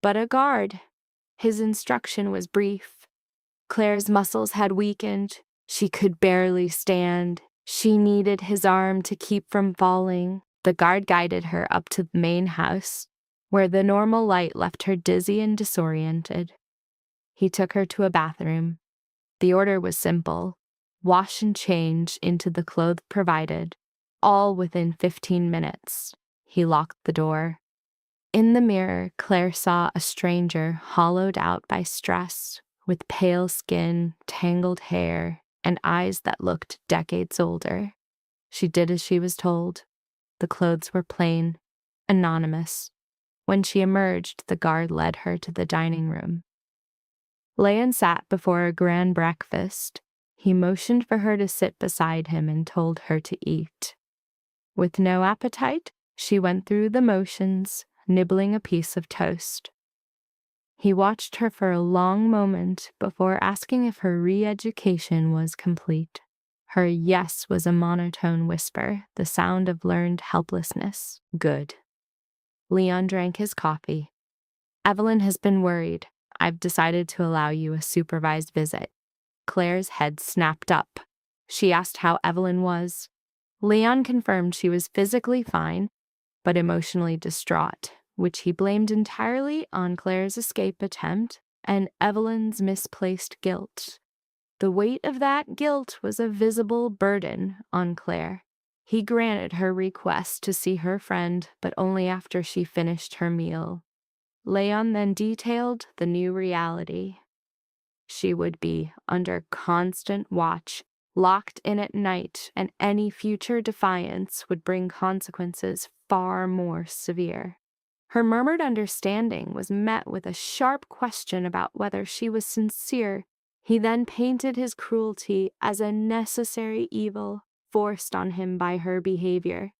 but a guard. His instruction was brief. Claire's muscles had weakened. She could barely stand. She needed his arm to keep from falling. The guard guided her up to the main house, where the normal light left her dizzy and disoriented. He took her to a bathroom. The order was simple: wash and change into the clothes provided, all within 15 minutes. He locked the door. In the mirror, Claire saw a stranger hollowed out by stress, with pale skin, tangled hair, and eyes that looked decades older. She did as she was told. The clothes were plain, anonymous. When she emerged, the guard led her to the dining room. Leon sat before a grand breakfast. He motioned for her to sit beside him and told her to eat. With no appetite, she went through the motions, nibbling a piece of toast. He watched her for a long moment before asking if her re-education was complete. Her yes was a monotone whisper, the sound of learned helplessness. Good. Leon drank his coffee. Evelyn has been worried. I've decided to allow you a supervised visit. Claire's head snapped up. She asked how Evelyn was. Leon confirmed she was physically fine, but emotionally distraught, which he blamed entirely on Claire's escape attempt and Evelyn's misplaced guilt. The weight of that guilt was a visible burden on Claire. He granted her request to see her friend, but only after she finished her meal. Leon then detailed the new reality. She would be under constant watch, locked in at night, and any future defiance would bring consequences far more severe. Her murmured understanding was met with a sharp question about whether she was sincere. He then painted his cruelty as a necessary evil forced on him by her behavior.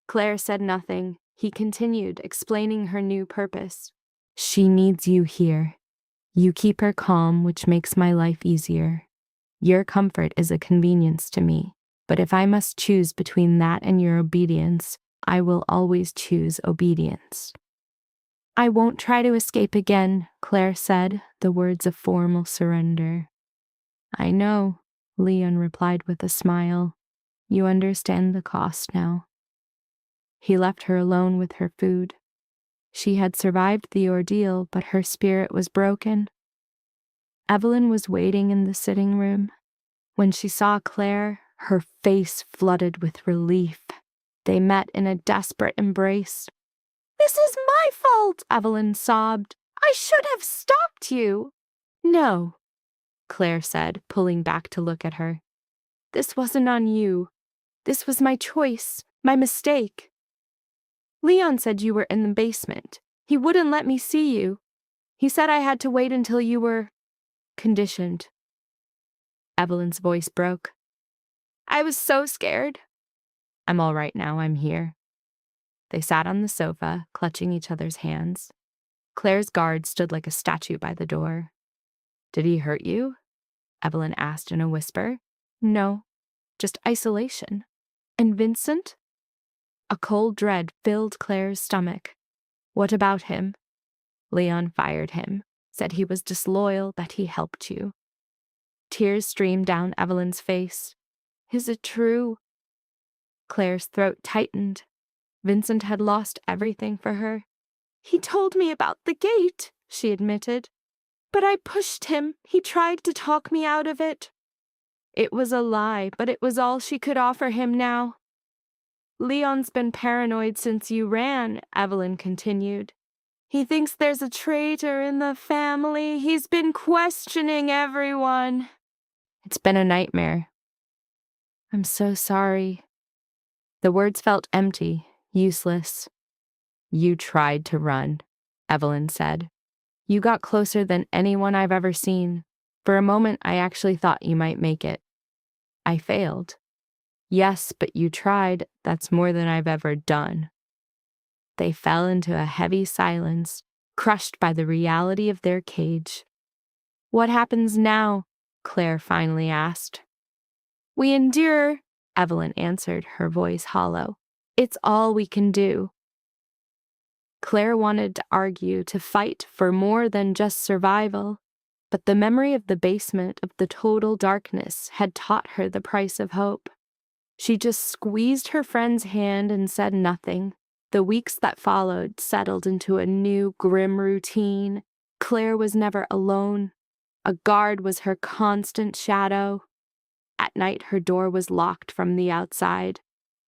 Claire said nothing. He continued, explaining her new purpose. She needs you here. You keep her calm, which makes my life easier. Your comfort is a convenience to me, but if I must choose between that and your obedience, I will always choose obedience. I won't try to escape again, Claire said, the words of formal surrender. I know, Leon replied with a smile. You understand the cost now. He left her alone with her food. She had survived the ordeal, but her spirit was broken. Evelyn was waiting in the sitting room. When she saw Claire, her face flooded with relief. They met in a desperate embrace. This is my fault, Evelyn sobbed. I should have stopped you. No, Claire said, pulling back to look at her. This wasn't on you. This was my choice, my mistake. Leon said you were in the basement. He wouldn't let me see you. He said I had to wait until you were conditioned. Evelyn's voice broke. I was so scared. I'm all right now, I'm here. They sat on the sofa, clutching each other's hands. Claire's guard stood like a statue by the door. Did he hurt you? Evelyn asked in a whisper. No, just isolation. And Vincent? A cold dread filled Claire's stomach. What about him? Leon fired him, said he was disloyal, that he helped you. Tears streamed down Evelyn's face. Is it true? Claire's throat tightened. Vincent had lost everything for her. He told me about the gate, she admitted. But I pushed him. He tried to talk me out of it. It was a lie, but it was all she could offer him now. Leon's been paranoid since you ran, Evelyn continued. He thinks there's a traitor in the family. He's been questioning everyone. It's been a nightmare. I'm so sorry. The words felt empty, useless. You tried to run, Evelyn said. You got closer than anyone I've ever seen. For a moment, I actually thought you might make it. I failed. Yes, but you tried. That's more than I've ever done. They fell into a heavy silence, crushed by the reality of their cage. What happens now? Claire finally asked. We endure, Evelyn answered, her voice hollow. It's all we can do. Claire wanted to argue, to fight for more than just survival, but the memory of the basement, of the total darkness, had taught her the price of hope. She just squeezed her friend's hand and said nothing. The weeks that followed settled into a new, grim routine. Claire was never alone. A guard was her constant shadow. At night, her door was locked from the outside.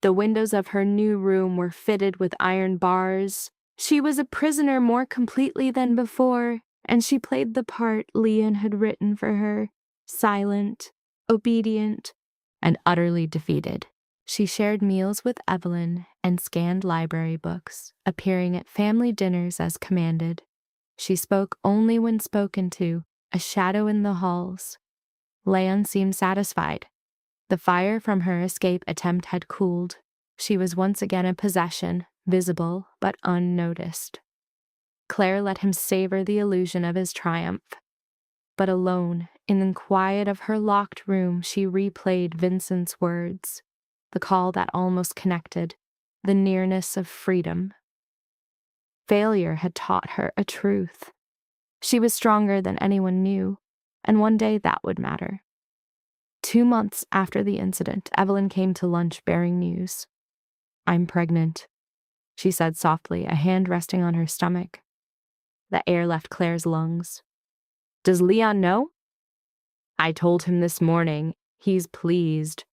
The windows of her new room were fitted with iron bars. She was a prisoner more completely than before, and she played the part Leon had written for her, silent, obedient, and utterly defeated. She shared meals with Evelyn and scanned library books, appearing at family dinners as commanded. She spoke only when spoken to, a shadow in the halls. Leon seemed satisfied. The fire from her escape attempt had cooled. She was once again a possession, visible but unnoticed. Claire let him savor the illusion of his triumph. But alone, in the quiet of her locked room, she replayed Vincent's words, the call that almost connected, the nearness of freedom. Failure had taught her a truth. She was stronger than anyone knew, and one day that would matter. 2 months after the incident, Evelyn came to lunch bearing news. I'm pregnant, she said softly, a hand resting on her stomach. The air left Claire's lungs. Does Leon know? I told him this morning. He's pleased.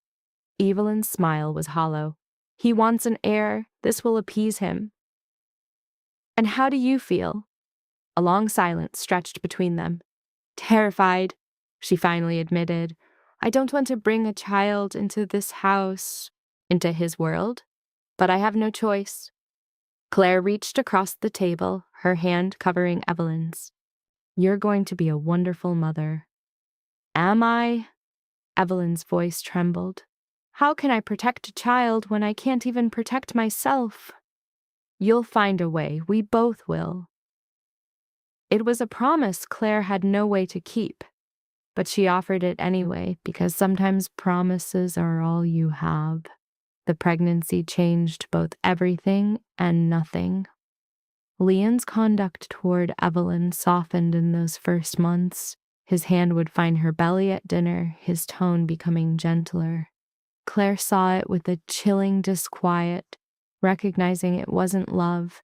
Evelyn's smile was hollow. He wants an heir. This will appease him. And how do you feel? A long silence stretched between them. Terrified, she finally admitted. I don't want to bring a child into this house, into his world, but I have no choice. Claire reached across the table, her hand covering Evelyn's. You're going to be a wonderful mother. Am I? Evelyn's voice trembled. How can I protect a child when I can't even protect myself? You'll find a way. We both will. It was a promise Claire had no way to keep, but she offered it anyway because sometimes promises are all you have. The pregnancy changed both everything and nothing. Leon's conduct toward Evelyn softened in those first months. His hand would find her belly at dinner, his tone becoming gentler. Claire saw it with a chilling disquiet, recognizing it wasn't love.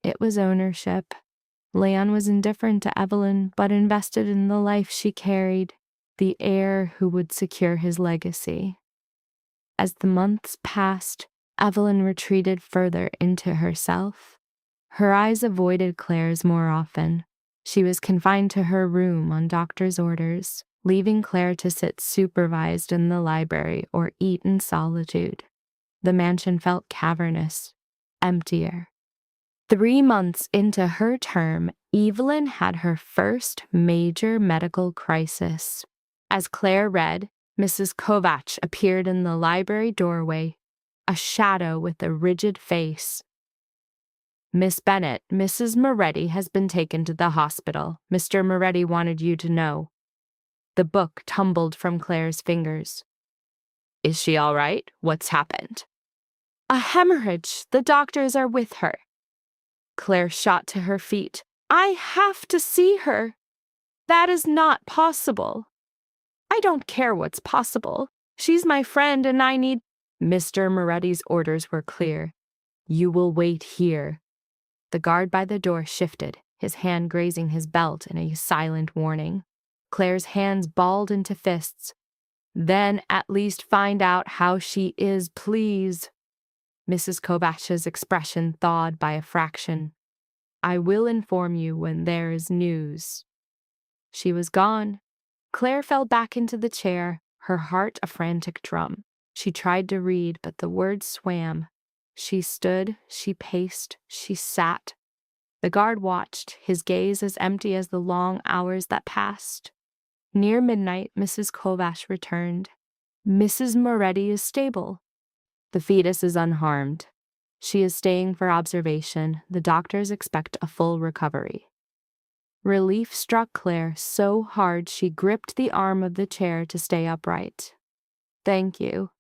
It was ownership. Leon was indifferent to Evelyn, but invested in the life she carried, the heir who would secure his legacy. As the months passed, Evelyn retreated further into herself. Her eyes avoided Claire's more often. She was confined to her room on doctor's orders, leaving Claire to sit supervised in the library or eat in solitude. The mansion felt cavernous, emptier. 3 months into her term, Evelyn had her first major medical crisis. As Claire read, Mrs. Kovach appeared in the library doorway, a shadow with a rigid face. Miss Bennet, Mrs. Moretti has been taken to the hospital. Mr. Moretti wanted you to know. The book tumbled from Claire's fingers. Is she all right? What's happened? A hemorrhage. The doctors are with her. Claire shot to her feet. I have to see her. That is not possible. I don't care what's possible. She's my friend and I need... Mr. Moretti's orders were clear. You will wait here. The guard by the door shifted, his hand grazing his belt in a silent warning. Claire's hands balled into fists. Then at least find out how she is, please. Mrs. Kovach's expression thawed by a fraction. I will inform you when there is news. She was gone. Claire fell back into the chair, her heart a frantic drum. She tried to read, but the words swam. She stood, she paced, she sat. The guard watched, his gaze as empty as the long hours that passed. Near midnight, Mrs. Kovach returned. Mrs. Moretti is stable. The fetus is unharmed. She is staying for observation. The doctors expect a full recovery. Relief struck Claire so hard she gripped the arm of the chair to stay upright. Thank you.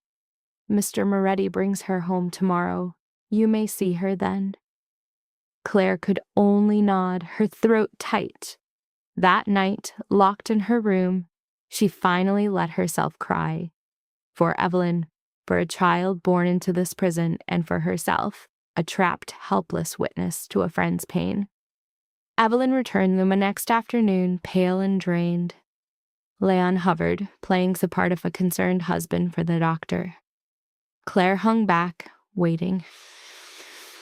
Mr. Moretti brings her home tomorrow. You may see her then. Claire could only nod, her throat tight. That night, locked in her room, she finally let herself cry. For Evelyn, for a child born into this prison, and for herself, a trapped, helpless witness to a friend's pain. Evelyn returned the next afternoon, pale and drained. Leon hovered, playing the part of a concerned husband for the doctor. Claire hung back, waiting.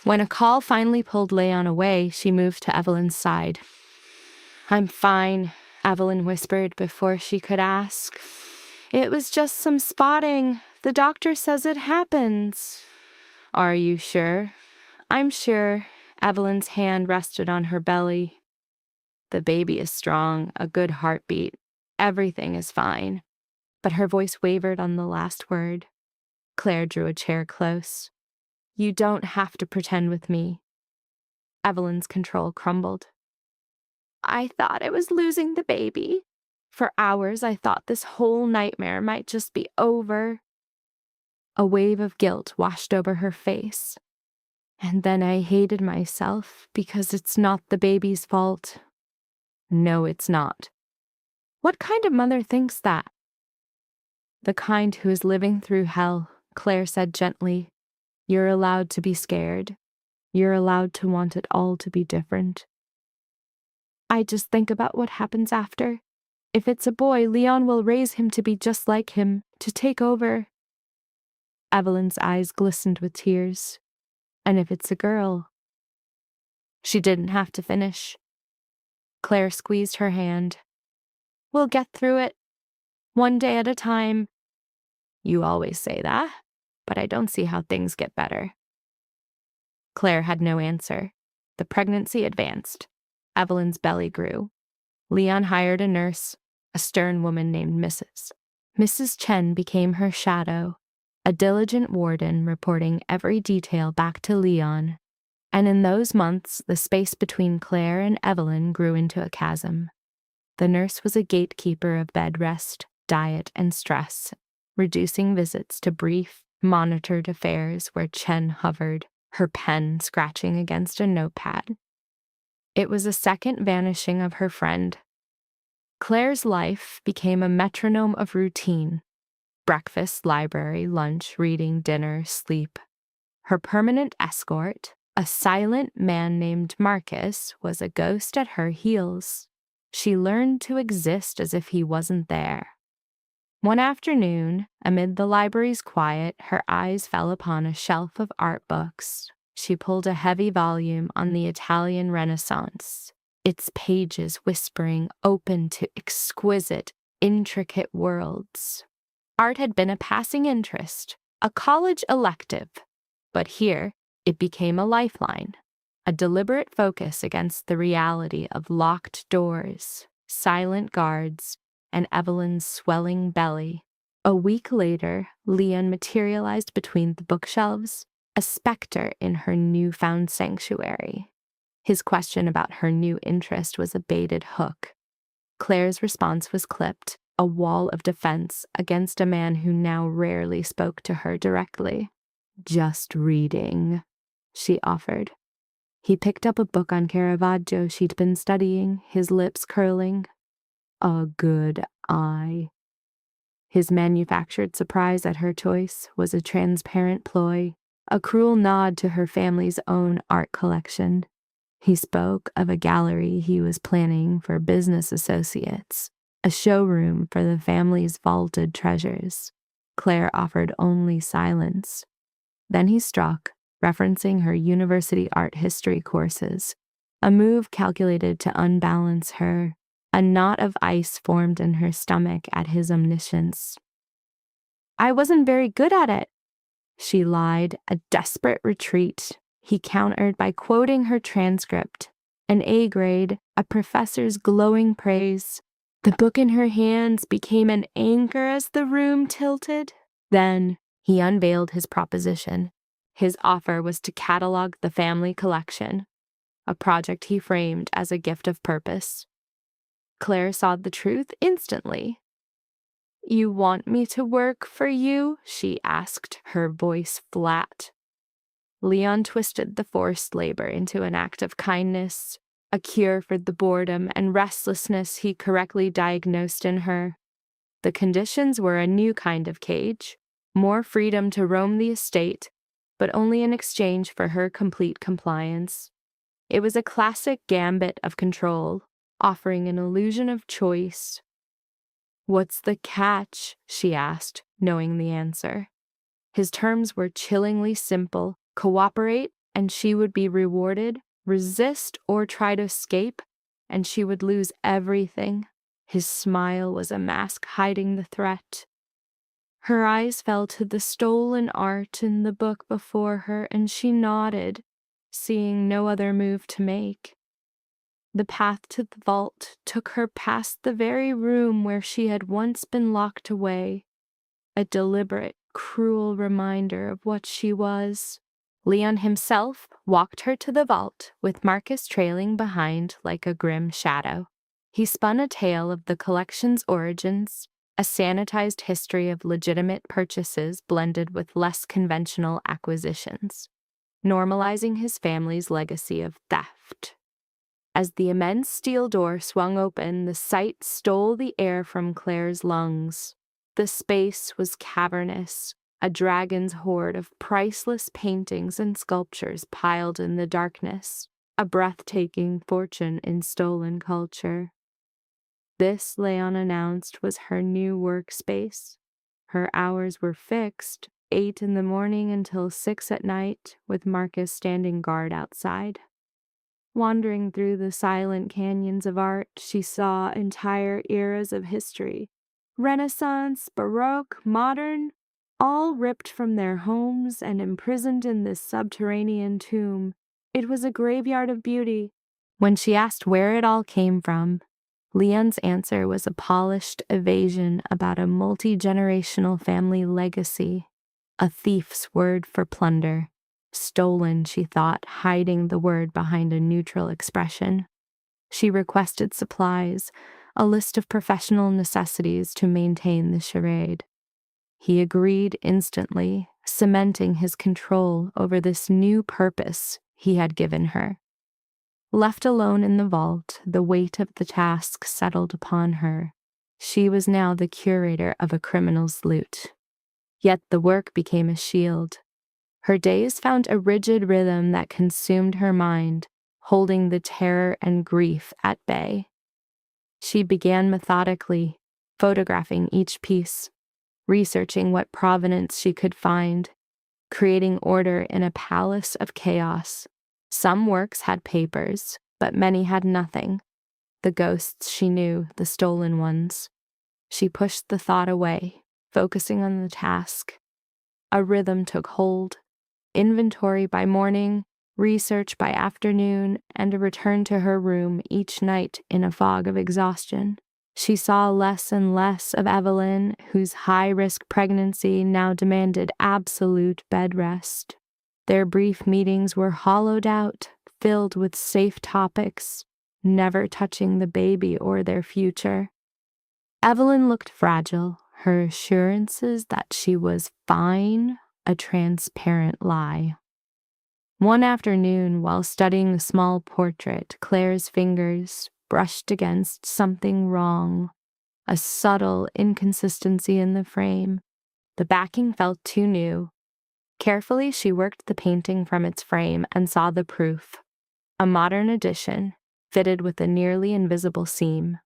When a call finally pulled Leon away, she moved to Evelyn's side. I'm fine, Evelyn whispered before she could ask. It was just some spotting. The doctor says it happens. Are you sure? I'm sure. Evelyn's hand rested on her belly. The baby is strong, a good heartbeat. Everything is fine. But her voice wavered on the last word. Claire drew a chair close. You don't have to pretend with me. Evelyn's control crumbled. I thought I was losing the baby. For hours I thought this whole nightmare might just be over. A wave of guilt washed over her face. And then I hated myself because it's not the baby's fault. No, it's not. What kind of mother thinks that? The kind who is living through hell, Claire said gently. You're allowed to be scared. You're allowed to want it all to be different. I just think about what happens after. If it's a boy, Leon will raise him to be just like him, to take over. Evelyn's eyes glistened with tears. And if it's a girl... She didn't have to finish. Claire squeezed her hand. We'll get through it. One day at a time. You always say that, but I don't see how things get better. Claire had no answer. The pregnancy advanced. Evelyn's belly grew. Leon hired a nurse, a stern woman named Mrs. Mrs. Chen became her shadow, a diligent warden reporting every detail back to Leon. And in those months, the space between Claire and Evelyn grew into a chasm. The nurse was a gatekeeper of bed rest, diet, and stress, reducing visits to brief, monitored affairs where Chen hovered, her pen scratching against a notepad. It was a second vanishing of her friend. Claire's life became a metronome of routine. Breakfast, library, lunch, reading, dinner, sleep. Her permanent escort, a silent man named Marcus, was a ghost at her heels. She learned to exist as if he wasn't there. One afternoon, amid the library's quiet, her eyes fell upon a shelf of art books. She pulled a heavy volume on the Italian Renaissance, its pages whispering open to exquisite, intricate worlds. Art had been a passing interest, a college elective, but here it became a lifeline, a deliberate focus against the reality of locked doors, silent guards, and Evelyn's swelling belly. A week later, Leon materialized between the bookshelves, a specter in her newfound sanctuary. His question about her new interest was a baited hook. Claire's response was clipped, a wall of defense against a man who now rarely spoke to her directly. "Just reading," she offered. He picked up a book on Caravaggio she'd been studying, his lips curling. "A good eye." His manufactured surprise at her choice was a transparent ploy, a cruel nod to her family's own art collection. He spoke of a gallery he was planning for business associates, a showroom for the family's vaulted treasures. Claire offered only silence. Then he struck, referencing her university art history courses, a move calculated to unbalance her. A knot of ice formed in her stomach at his omniscience. "I wasn't very good at it," she lied, a desperate retreat. He countered by quoting her transcript, an A grade, a professor's glowing praise. The book in her hands became an anchor as the room tilted. Then he unveiled his proposition. His offer was to catalog the family collection, a project he framed as a gift of purpose. Claire saw the truth instantly. "You want me to work for you?" she asked, her voice flat. Leon twisted the forced labor into an act of kindness, a cure for the boredom and restlessness he correctly diagnosed in her. The conditions were a new kind of cage, more freedom to roam the estate, but only in exchange for her complete compliance. It was a classic gambit of control, offering an illusion of choice. "What's the catch?" she asked, knowing the answer. His terms were chillingly simple: cooperate, and she would be rewarded; resist or try to escape, and she would lose everything. His smile was a mask hiding the threat. Her eyes fell to the stolen art in the book before her, and she nodded, seeing no other move to make. The path to the vault took her past the very room where she had once been locked away, a deliberate, cruel reminder of what she was. Leon himself walked her to the vault, with Marcus trailing behind like a grim shadow. He spun a tale of the collection's origins, a sanitized history of legitimate purchases blended with less conventional acquisitions, normalizing his family's legacy of theft. As the immense steel door swung open, the sight stole the air from Claire's lungs. The space was cavernous, a dragon's hoard of priceless paintings and sculptures piled in the darkness, a breathtaking fortune in stolen culture. This, Leon announced, was her new workspace. Her hours were fixed, 8 in the morning until 6 at night, with Marcus standing guard outside. Wandering through the silent canyons of art, she saw entire eras of history, Renaissance, Baroque, modern, all ripped from their homes and imprisoned in this subterranean tomb. It was a graveyard of beauty. When she asked where it all came from, Leon's answer was a polished evasion about a multi-generational family legacy, a thief's word for plunder. Stolen, she thought, hiding the word behind a neutral expression. She requested supplies, a list of professional necessities to maintain the charade. He agreed instantly, cementing his control over this new purpose he had given her. Left alone in the vault, the weight of the task settled upon her. She was now the curator of a criminal's loot. Yet the work became a shield. Her days found a rigid rhythm that consumed her mind, holding the terror and grief at bay. She began methodically, photographing each piece, researching what provenance she could find, creating order in a palace of chaos. Some works had papers, but many had nothing. The ghosts she knew, the stolen ones. She pushed the thought away, focusing on the task. A rhythm took hold. Inventory by morning, research by afternoon, and a return to her room each night in a fog of exhaustion. She saw less and less of Evelyn, whose high-risk pregnancy now demanded absolute bed rest. Their brief meetings were hollowed out, filled with safe topics, never touching the baby or their future. Evelyn looked fragile, her assurances that she was fine a transparent lie. One afternoon, while studying the small portrait, Claire's fingers brushed against something wrong, a subtle inconsistency in the frame. The backing felt too new. Carefully, she worked the painting from its frame and saw the proof, a modern edition, fitted with a nearly invisible seam.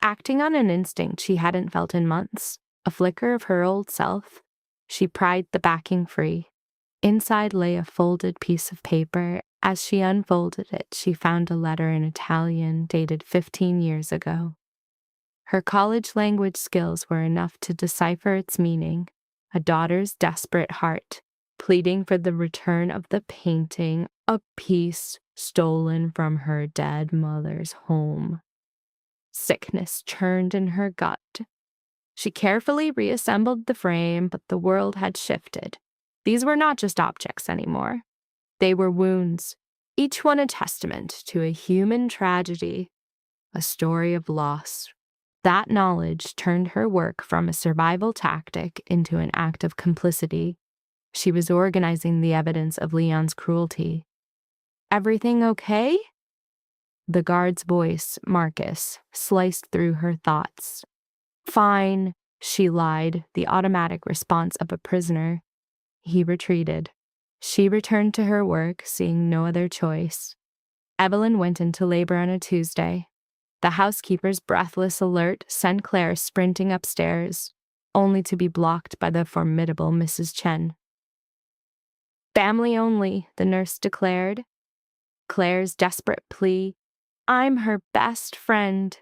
Acting on an instinct she hadn't felt in months, a flicker of her old self, she pried the backing free. Inside lay a folded piece of paper. As she unfolded it, she found a letter in Italian dated 15 years ago. Her college language skills were enough to decipher its meaning, a daughter's desperate heart, pleading for the return of the painting, a piece stolen from her dead mother's home. Sickness churned in her gut. She carefully reassembled the frame, but the world had shifted. These were not just objects anymore. They were wounds, each one a testament to a human tragedy, a story of loss. That knowledge turned her work from a survival tactic into an act of complicity. She was organizing the evidence of Leon's cruelty. "Everything okay?" The guard's voice, Marcus, sliced through her thoughts. "Fine," she lied, the automatic response of a prisoner. He retreated. She returned to her work, seeing no other choice. Evelyn went into labor on a Tuesday. The housekeeper's breathless alert sent Claire sprinting upstairs, only to be blocked by the formidable Mrs. Chen. "Family only," the nurse declared. Claire's desperate plea, "I'm her best friend,"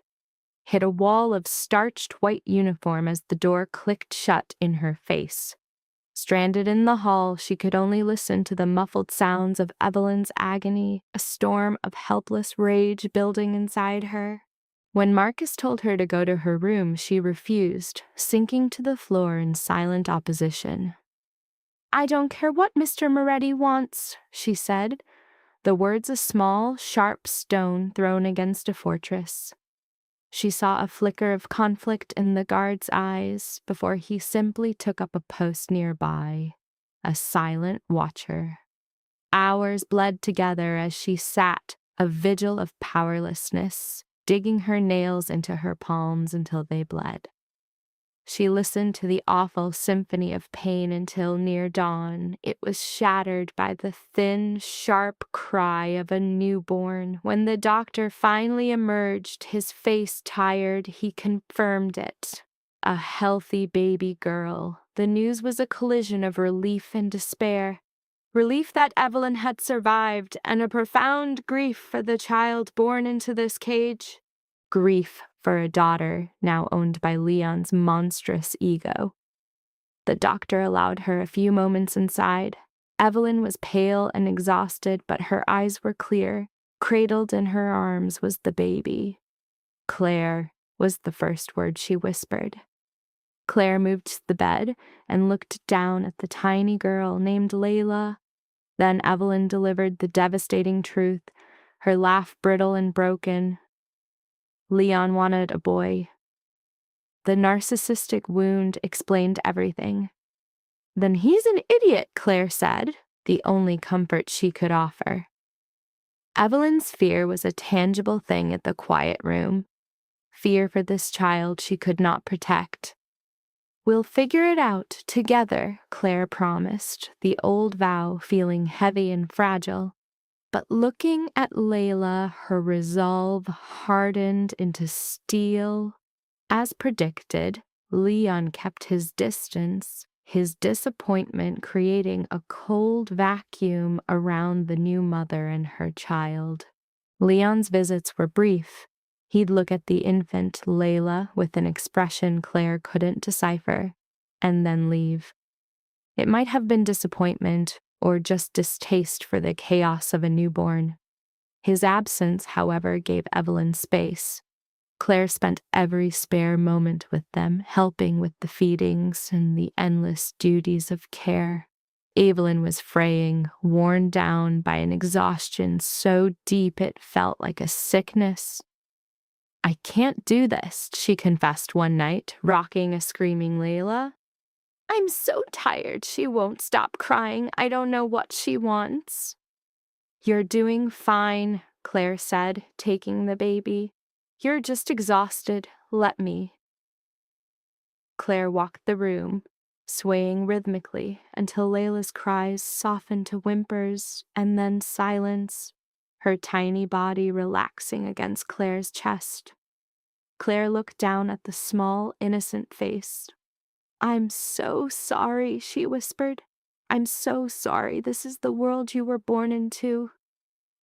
hit a wall of starched white uniform as the door clicked shut in her face. Stranded in the hall, she could only listen to the muffled sounds of Evelyn's agony, a storm of helpless rage building inside her. When Marcus told her to go to her room, she refused, sinking to the floor in silent opposition. "I don't care what Mr. Moretti wants," she said, the words a small, sharp stone thrown against a fortress. She saw a flicker of conflict in the guard's eyes before he simply took up a post nearby, a silent watcher. Hours bled together as she sat, a vigil of powerlessness, digging her nails into her palms until they bled. She listened to the awful symphony of pain until near dawn. It was shattered by the thin, sharp cry of a newborn. When the doctor finally emerged, his face tired, he confirmed it. A healthy baby girl. The news was a collision of relief and despair. Relief that Evelyn had survived, and a profound grief for the child born into this cage. Grief for a daughter now owned by Leon's monstrous ego. The doctor allowed her a few moments inside. Evelyn was pale and exhausted, but her eyes were clear. Cradled in her arms was the baby. "Claire," was the first word she whispered. Claire moved to the bed and looked down at the tiny girl named Layla. Then Evelyn delivered the devastating truth, her laugh brittle and broken. Leon wanted a boy. The narcissistic wound explained everything. "Then he's an idiot," Claire said, the only comfort she could offer. Evelyn's fear was a tangible thing at the quiet room. Fear for this child she could not protect. "We'll figure it out together," Claire promised, the old vow feeling heavy and fragile. But looking at Layla, her resolve hardened into steel. As predicted, Leon kept his distance, his disappointment creating a cold vacuum around the new mother and her child. Leon's visits were brief. He'd look at the infant Layla with an expression Claire couldn't decipher, and then leave. It might have been disappointment or just distaste for the chaos of a newborn. His absence, however, gave Evelyn space. Claire spent every spare moment with them, helping with the feedings and the endless duties of care. Evelyn was fraying, worn down by an exhaustion so deep it felt like a sickness. "I can't do this," she confessed one night, rocking a screaming Layla. "I'm so tired she won't stop crying. I don't know what she wants." "You're doing fine," Claire said, taking the baby. "You're just exhausted. Let me." Claire walked the room, swaying rhythmically until Layla's cries softened to whimpers and then silence, her tiny body relaxing against Claire's chest. Claire looked down at the small, innocent face. "I'm so sorry," she whispered. "I'm so sorry. This is the world you were born into."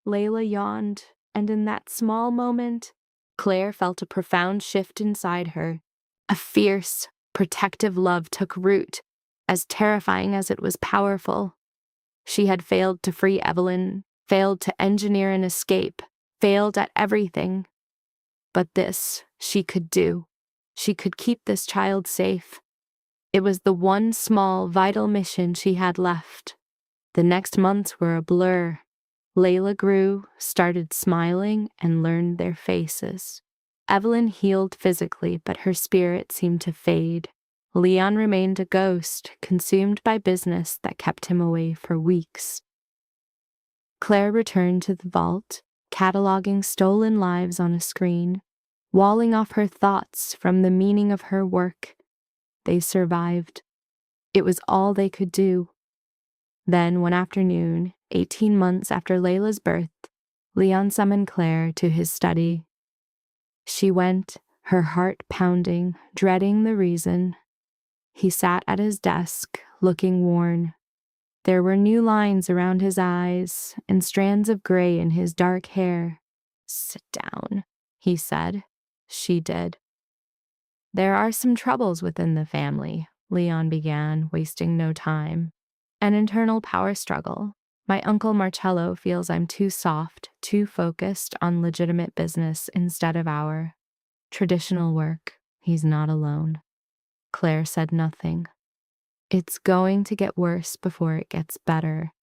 Layla yawned, and in that small moment, Claire felt a profound shift inside her. A fierce, protective love took root, as terrifying as it was powerful. She had failed to free Evelyn, failed to engineer an escape, failed at everything. But this she could do. She could keep this child safe. It was the one small, vital mission she had left. The next months were a blur. Layla grew, started smiling, and learned their faces. Evelyn healed physically, but her spirit seemed to fade. Leon remained a ghost, consumed by business that kept him away for weeks. Claire returned to the vault, cataloging stolen lives on a screen, walling off her thoughts from the meaning of her work. They survived. It was all they could do. Then, one afternoon, 18 months after Layla's birth, Leon summoned Claire to his study. She went, her heart pounding, dreading the reason. He sat at his desk, looking worn. There were new lines around his eyes and strands of gray in his dark hair. "Sit down," he said. She did. "There are some troubles within the family," Leon began, wasting no time. "An internal power struggle. My uncle Marcello feels I'm too soft, too focused on legitimate business instead of our traditional work. He's not alone." Claire said nothing. "It's going to get worse before it gets better,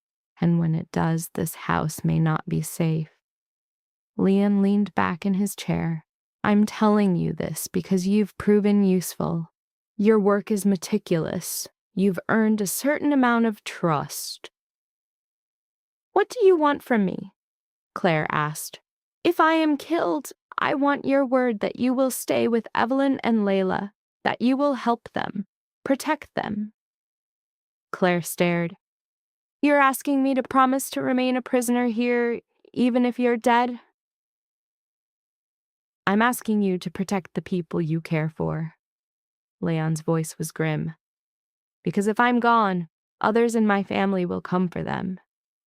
and when it does, this house may not be safe." Leon leaned back in his chair. "I'm telling you this because you've proven useful. Your work is meticulous. You've earned a certain amount of trust." "What do you want from me?" Claire asked. "If I am killed, I want your word that you will stay with Evelyn and Layla, that you will help them, protect them." Claire stared. "You're asking me to promise to remain a prisoner here, even if you're dead?" "I'm asking you to protect the people you care for." Leon's voice was grim. "Because if I'm gone, others in my family will come for them,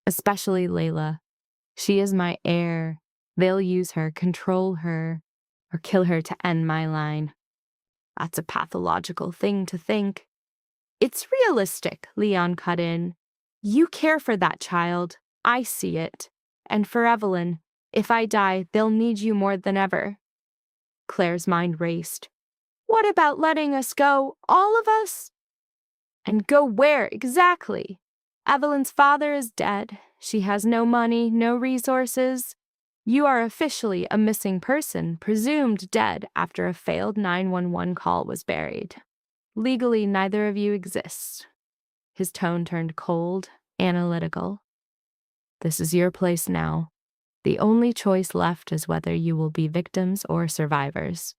especially Layla. She is my heir. They'll use her, control her, or kill her to end my line." "That's a pathological thing to think." "It's realistic," Leon cut in. "You care for that child. I see it. And for Evelyn, if I die, they'll need you more than ever." Claire's mind raced. "What about letting us go, all of us?" "And go where, exactly? Evelyn's father is dead. She has no money, no resources. You are officially a missing person, presumed dead after a failed 911 call was buried. Legally, neither of you exists." His tone turned cold, analytical. "This is your place now. The only choice left is whether you will be victims or survivors."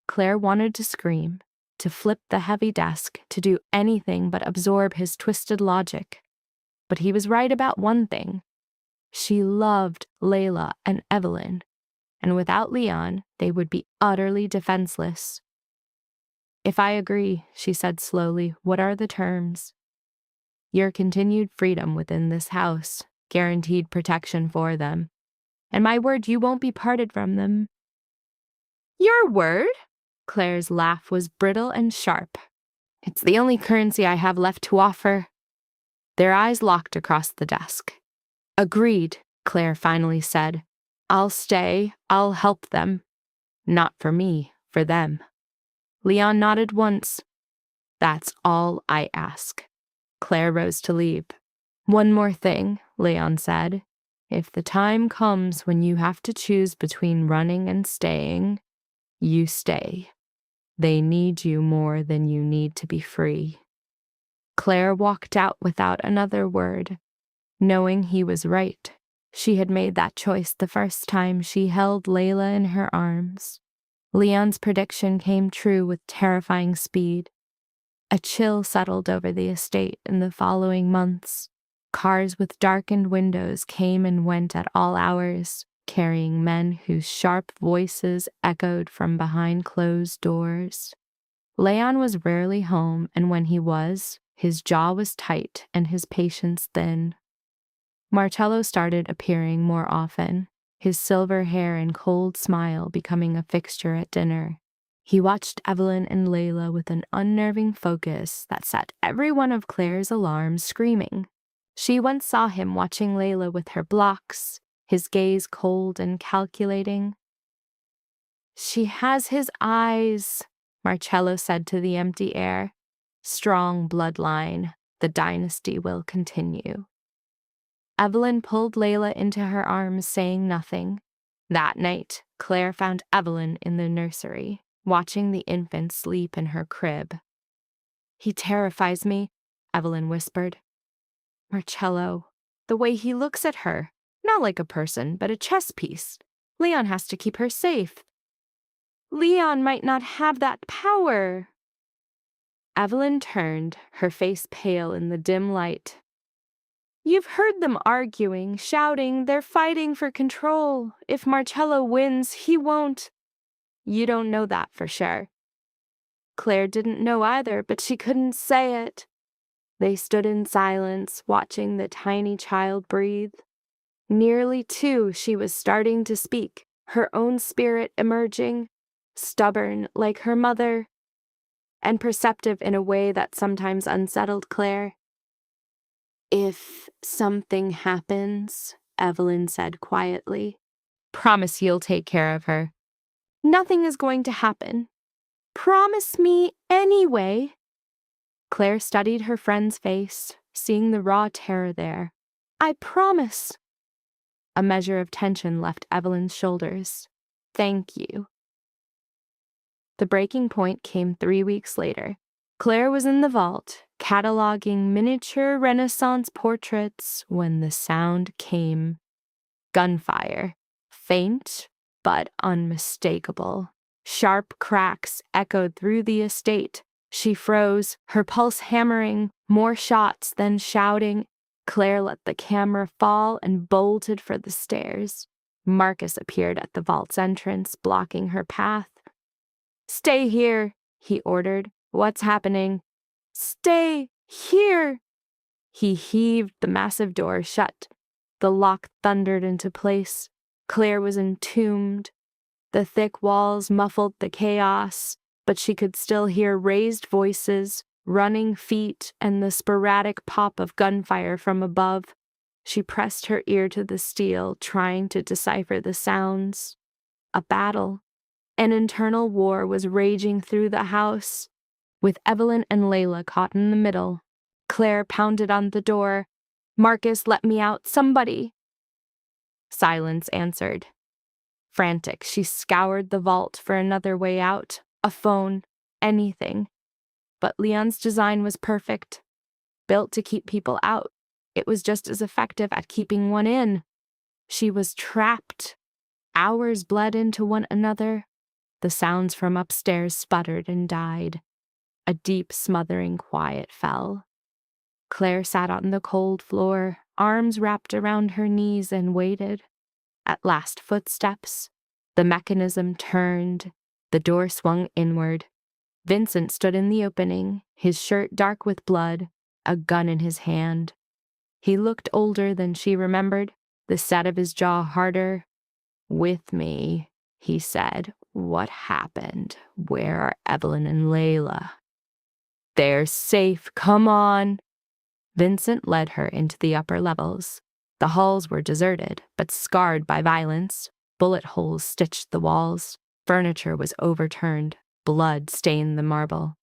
Claire wanted to scream, to flip the heavy desk, to do anything but absorb his twisted logic. But he was right about one thing. She loved Layla and Evelyn, and without Leon, they would be utterly defenseless. "If I agree," she said slowly, "what are the terms?" "Your continued freedom within this house, guaranteed protection for them, and my word you won't be parted from them." "Your word?" Claire's laugh was brittle and sharp. "It's the only currency I have left to offer." Their eyes locked across the desk. "Agreed," Claire finally said. "I'll stay. I'll help them." Not for me, for them. Leon nodded once. That's all I ask. Claire rose to leave. One more thing, Leon said. If the time comes when you have to choose between running and staying, you stay. They need you more than you need to be free. Claire walked out without another word, knowing he was right. She had made that choice the first time she held Layla in her arms. Leon's prediction came true with terrifying speed. A chill settled over the estate in the following months. Cars with darkened windows came and went at all hours, carrying men whose sharp voices echoed from behind closed doors. Leon was rarely home, and when he was, his jaw was tight and his patience thin. Marcello started appearing more often, his silver hair and cold smile becoming a fixture at dinner. He watched Evelyn and Layla with an unnerving focus that set every one of Claire's alarms screaming. She once saw him watching Layla with her blocks, his gaze cold and calculating. She has his eyes, Marcello said to the empty air. Strong bloodline, the dynasty will continue. Evelyn pulled Layla into her arms, saying nothing. That night, Claire found Evelyn in the nursery, watching the infant sleep in her crib. He terrifies me, Evelyn whispered. Marcello, the way he looks at her, not like a person, but a chess piece. Leon has to keep her safe. Leon might not have that power. Evelyn turned, her face pale in the dim light. You've heard them arguing, shouting, they're fighting for control. If Marcello wins, he won't. You don't know that for sure. Claire didn't know either, but she couldn't say it. They stood in silence, watching the tiny child breathe. Nearly 2, she was starting to speak, her own spirit emerging, stubborn like her mother, and perceptive in a way that sometimes unsettled Claire. If something happens, Evelyn said quietly, promise you'll take care of her. Nothing is going to happen. Promise me anyway. Claire studied her friend's face, seeing the raw terror there. I promise. A measure of tension left Evelyn's shoulders. Thank you. The breaking point came 3 weeks later. Claire was in the vault, cataloging miniature Renaissance portraits when the sound came. Gunfire. Faint, but unmistakable. Sharp cracks echoed through the estate. She froze, her pulse hammering, more shots, then shouting. Claire let the camera fall and bolted for the stairs. Marcus appeared at the vault's entrance, blocking her path. Stay here, he ordered. What's happening? Stay here! He heaved the massive door shut. The lock thundered into place. Claire was entombed. The thick walls muffled the chaos, but she could still hear raised voices, running feet, and the sporadic pop of gunfire from above. She pressed her ear to the steel, trying to decipher the sounds. A battle. An internal war was raging through the house. With Evelyn and Layla caught in the middle, Claire pounded on the door. Marcus, let me out, somebody. Silence answered. Frantic, she scoured the vault for another way out, a phone, anything. But Leon's design was perfect. Built to keep people out, it was just as effective at keeping one in. She was trapped. Hours bled into one another. The sounds from upstairs sputtered and died. A deep, smothering quiet fell. Claire sat on the cold floor, arms wrapped around her knees, and waited. At last, footsteps. The mechanism turned. The door swung inward. Vincent stood in the opening, his shirt dark with blood, a gun in his hand. He looked older than she remembered, the set of his jaw harder. With me, he said. What happened? Where are Evelyn and Layla? They're safe, come on. Vincent led her into the upper levels. The halls were deserted, but scarred by violence. Bullet holes stitched the walls. Furniture was overturned. Blood stained the marble.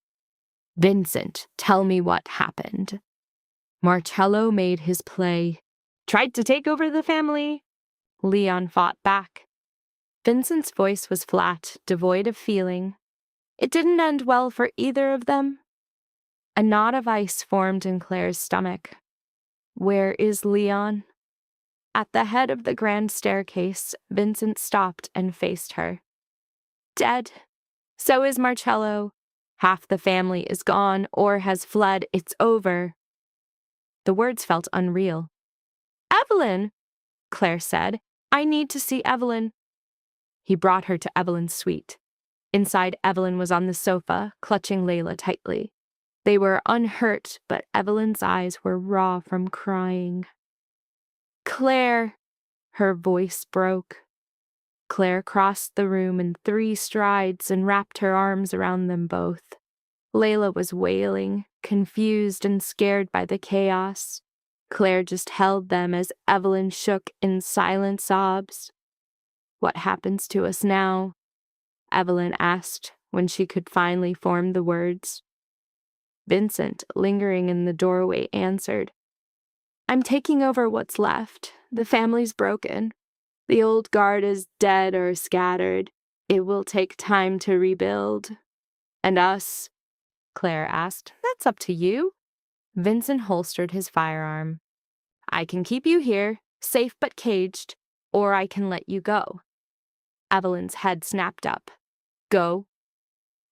"Vincent, tell me what happened." Marcello made his play. "Tried to take over the family." Leon fought back. Vincent's voice was flat, devoid of feeling. It didn't end well for either of them. A knot of ice formed in Claire's stomach. Where is Leon? At the head of the grand staircase, Vincent stopped and faced her. "Dead. So is Marcello. Half the family is gone or has fled. It's over." The words felt unreal. "Evelyn," Claire said. "I need to see Evelyn." He brought her to Evelyn's suite. Inside, Evelyn was on the sofa, clutching Layla tightly. They were unhurt, but Evelyn's eyes were raw from crying. "Claire," her voice broke. Claire crossed the room in 3 strides and wrapped her arms around them both. Layla was wailing, confused and scared by the chaos. Claire just held them as Evelyn shook in silent sobs. "What happens to us now?" Evelyn asked when she could finally form the words. Vincent, lingering in the doorway, answered, "I'm taking over what's left. The family's broken. The old guard is dead or scattered. It will take time to rebuild." "And us?" Claire asked. "That's up to you." Vincent holstered his firearm. "I can keep you here, safe but caged, or I can let you go." Evelyn's head snapped up. "Go?"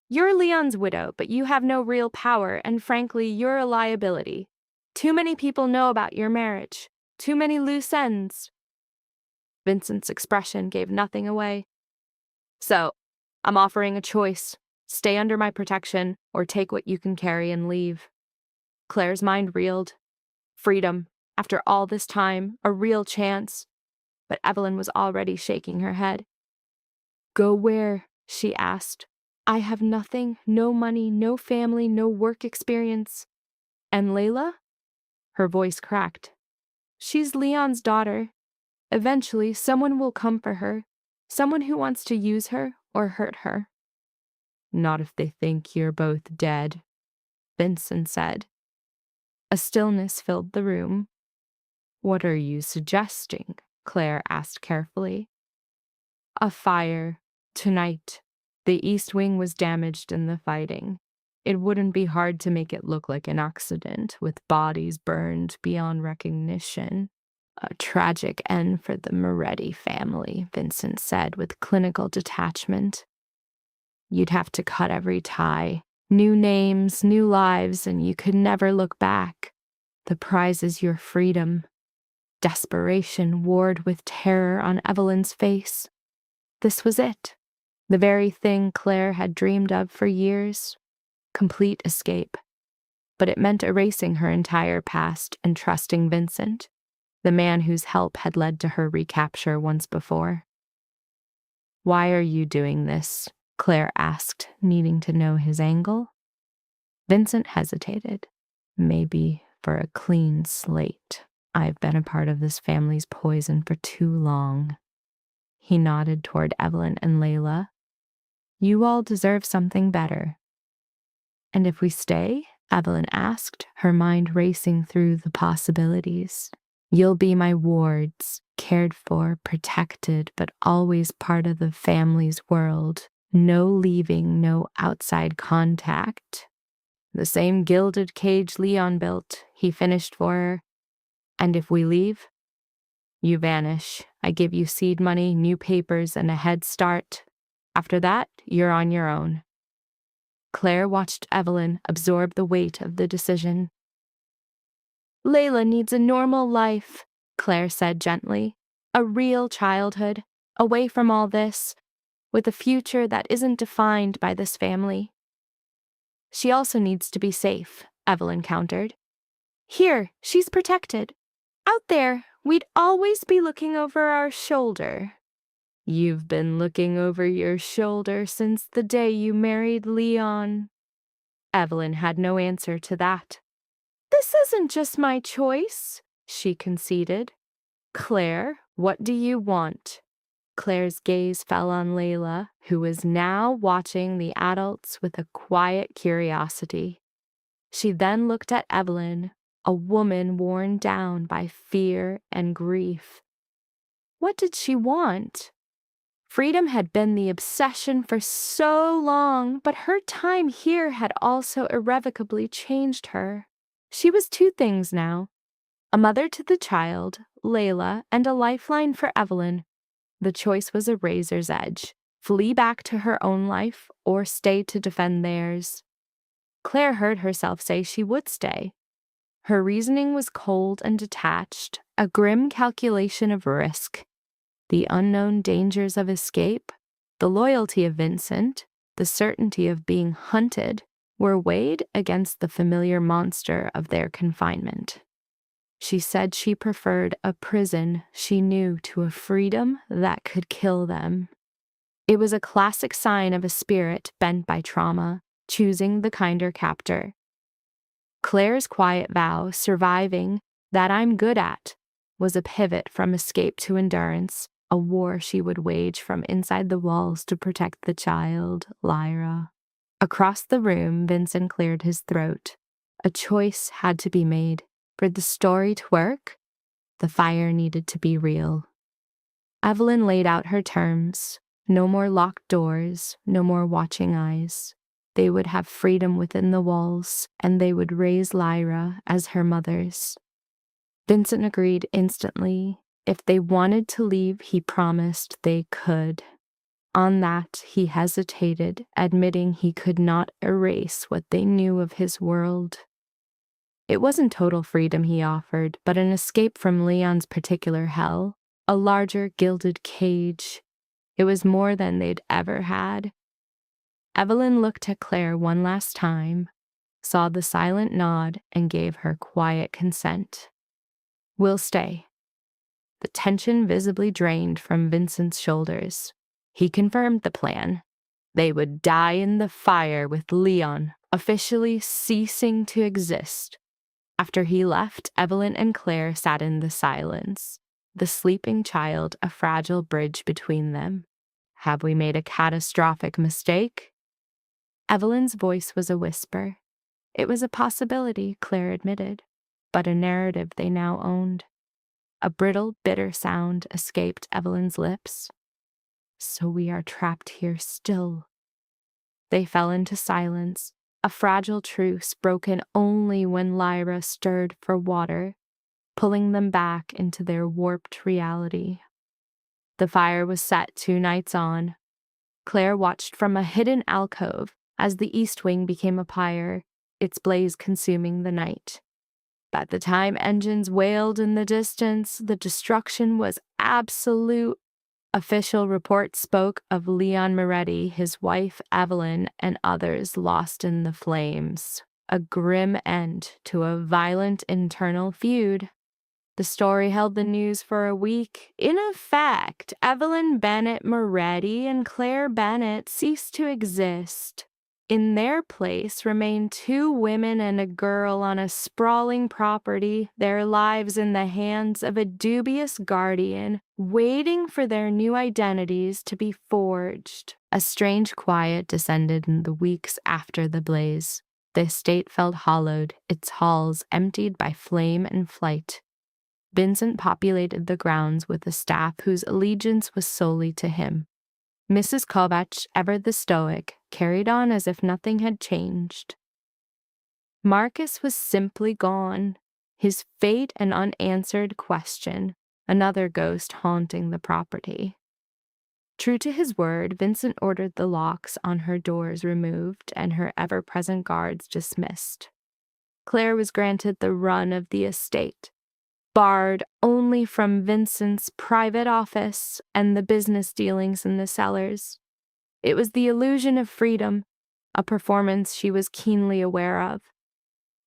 "You're Leon's widow, but you have no real power, and frankly, you're a liability. Too many people know about your marriage. Too many loose ends." Vincent's expression gave nothing away. "So, I'm offering a choice. Stay under my protection, or take what you can carry and leave." Claire's mind reeled. Freedom, after all this time, a real chance. But Evelyn was already shaking her head. "Go where?" she asked. "I have nothing, no money, no family, no work experience." "And Layla?" Her voice cracked. "She's Leon's daughter. Eventually, someone will come for her. Someone who wants to use her or hurt her." "Not if they think you're both dead," Vincent said. A stillness filled the room. "What are you suggesting?" Claire asked carefully. "A fire. Tonight. The East Wing was damaged in the fighting. It wouldn't be hard to make it look like an accident, with bodies burned beyond recognition." "A tragic end for the Moretti family," Vincent said with clinical detachment. "You'd have to cut every tie. New names, new lives, and you could never look back. The prize is your freedom." Desperation warred with terror on Evelyn's face. This was it. The very thing Claire had dreamed of for years. Complete escape. But it meant erasing her entire past and trusting Vincent, the man whose help had led to her recapture once before. "Why are you doing this?" Claire asked, needing to know his angle. Vincent hesitated. "Maybe for a clean slate. I've been a part of this family's poison for too long." He nodded toward Evelyn and Layla. "You all deserve something better." "And if we stay?" Evelyn asked, her mind racing through the possibilities. "You'll be my wards, cared for, protected, but always part of the family's world. No leaving, no outside contact. The same gilded cage Leon built, he finished for her. And if we leave, you vanish. I give you seed money, new papers, and a head start. After that, you're on your own." Claire watched Evelyn absorb the weight of the decision. "Layla needs a normal life," Claire said gently. "A real childhood, away from all this, with a future that isn't defined by this family." "She also needs to be safe," Evelyn countered. "Here, she's protected. Out there, we'd always be looking over our shoulder." "You've been looking over your shoulder since the day you married Leon." Evelyn had no answer to that. "This isn't just my choice," she conceded. "Claire, what do you want?" Claire's gaze fell on Layla, who was now watching the adults with a quiet curiosity. She then looked at Evelyn, a woman worn down by fear and grief. What did she want? Freedom had been the obsession for so long, but her time here had also irrevocably changed her. She was two things now: a mother to the child, Layla, and a lifeline for Evelyn. The choice was a razor's edge: flee back to her own life or stay to defend theirs. Claire heard herself say she would stay. Her reasoning was cold and detached, a grim calculation of risk. The unknown dangers of escape, the loyalty of Vincent, the certainty of being hunted, were weighed against the familiar monster of their confinement. She said she preferred a prison she knew to a freedom that could kill them. It was a classic sign of a spirit bent by trauma, choosing the kinder captor. Claire's quiet vow, surviving, that I'm good at, was a pivot from escape to endurance, a war she would wage from inside the walls to protect the child, Lyra. Across the room, Vincent cleared his throat. A choice had to be made. For the story to work, the fire needed to be real. Evelyn laid out her terms. No more locked doors, no more watching eyes. They would have freedom within the walls, and they would raise Lyra as her mothers. Vincent agreed instantly. If they wanted to leave, he promised they could. On that, he hesitated, admitting he could not erase what they knew of his world. It wasn't total freedom he offered, but an escape from Leon's particular hell, a larger gilded cage. It was more than they'd ever had. Evelyn looked at Claire one last time, saw the silent nod, and gave her quiet consent. We'll stay. The tension visibly drained from Vincent's shoulders. He confirmed the plan. They would die in the fire with Leon, officially ceasing to exist. After he left, Evelyn and Claire sat in the silence, the sleeping child a fragile bridge between them. Have we made a catastrophic mistake? Evelyn's voice was a whisper. It was a possibility, Claire admitted, but a narrative they now owned. A brittle, bitter sound escaped Evelyn's lips. So we are trapped here still. They fell into silence, a fragile truce broken only when Lyra stirred for water, pulling them back into their warped reality. The fire was set 2 nights on. Claire watched from a hidden alcove as the east wing became a pyre, its blaze consuming the night. By the time engines wailed in the distance, the destruction was absolute. Official reports spoke of Leon Moretti, his wife Evelyn, and others lost in the flames. A grim end to a violent internal feud. The story held the news for a week. In effect, Evelyn Bennett Moretti and Claire Bennett ceased to exist. In their place remained 2 women and a girl on a sprawling property, their lives in the hands of a dubious guardian, waiting for their new identities to be forged. A strange quiet descended in the weeks after the blaze. The estate felt hollowed, its halls emptied by flame and flight. Vincent populated the grounds with a staff whose allegiance was solely to him. Mrs. Kovach, ever the stoic, carried on as if nothing had changed. Marcus was simply gone, his fate an unanswered question, another ghost haunting the property. True to his word, Vincent ordered the locks on her doors removed and her ever-present guards dismissed. Claire was granted the run of the estate, barred only from Vincent's private office and the business dealings in the cellars. It was the illusion of freedom, a performance she was keenly aware of.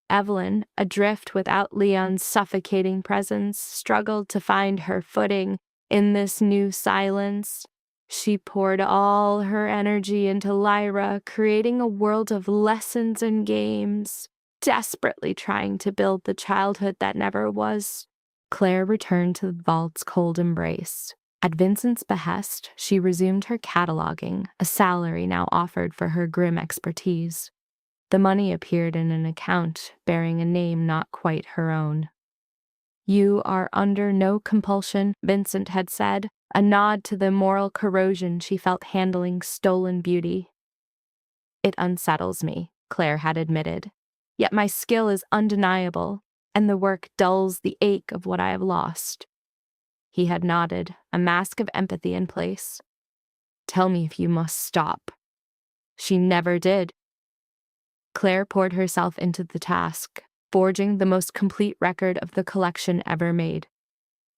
Evelyn, adrift without Leon's suffocating presence, struggled to find her footing in this new silence. She poured all her energy into Lyra, creating a world of lessons and games, desperately trying to build the childhood that never was. Claire returned to the vault's cold embrace. At Vincent's behest, she resumed her cataloging, a salary now offered for her grim expertise. The money appeared in an account bearing a name not quite her own. "You are under no compulsion," Vincent had said, a nod to the moral corrosion she felt handling stolen beauty. "It unsettles me," Claire had admitted. "Yet my skill is undeniable, and the work dulls the ache of what I have lost." He had nodded, a mask of empathy in place. "Tell me if you must stop." She never did. Claire poured herself into the task, forging the most complete record of the collection ever made.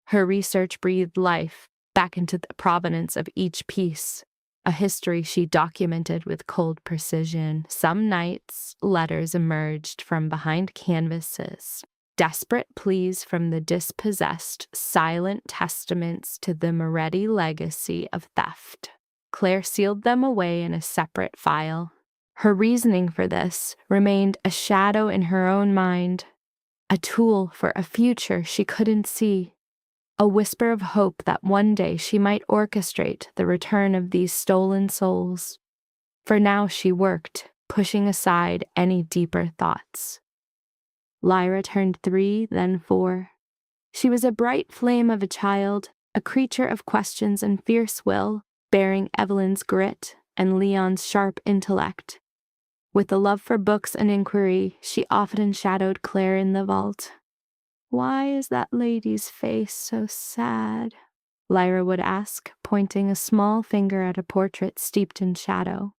Her research breathed life back into the provenance of each piece, a history she documented with cold precision. Some nights, letters emerged from behind canvases, desperate pleas from the dispossessed, silent testaments to the Moretti legacy of theft. Claire sealed them away in a separate file. Her reasoning for this remained a shadow in her own mind, a tool for a future she couldn't see, a whisper of hope that one day she might orchestrate the return of these stolen souls. For now she worked, pushing aside any deeper thoughts. Lyra turned 3, then 4. She was a bright flame of a child, a creature of questions and fierce will, bearing Evelyn's grit and Leon's sharp intellect. With a love for books and inquiry, she often shadowed Claire in the vault. "Why is that lady's face so sad?" Lyra would ask, pointing a small finger at a portrait steeped in shadow.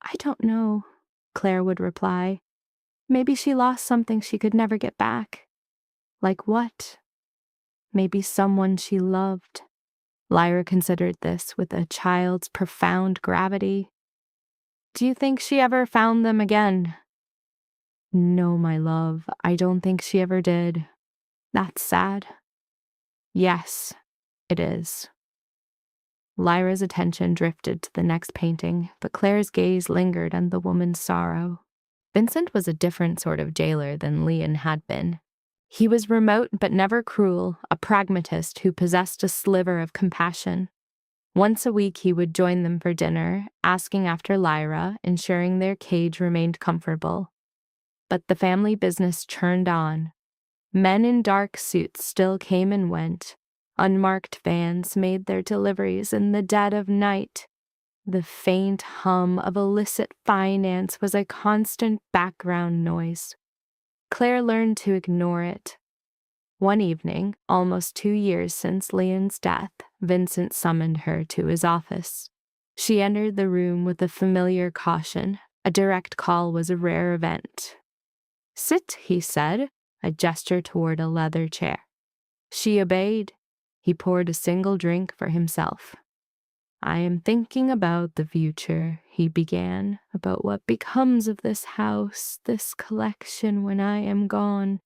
"I don't know," Claire would reply. "Maybe she lost something she could never get back." "Like what?" "Maybe someone she loved." Lyra considered this with a child's profound gravity. "Do you think she ever found them again?" "No, my love, I don't think she ever did." "That's sad." "Yes, it is." Lyra's attention drifted to the next painting, but Claire's gaze lingered on the woman's sorrow. Vincent was a different sort of jailer than Leon had been. He was remote but never cruel, a pragmatist who possessed a sliver of compassion. Once a week he would join them for dinner, asking after Lyra, ensuring their cage remained comfortable. But the family business churned on. Men in dark suits still came and went. Unmarked vans made their deliveries in the dead of night. The faint hum of illicit finance was a constant background noise. Claire learned to ignore it. One evening, almost 2 years since Leon's death, Vincent summoned her to his office. She entered the room with a familiar caution. A direct call was a rare event. "Sit," he said, a gesture toward a leather chair. She obeyed. He poured a single drink for himself. "I am thinking about the future," he began, "about what becomes of this house, this collection when I am gone.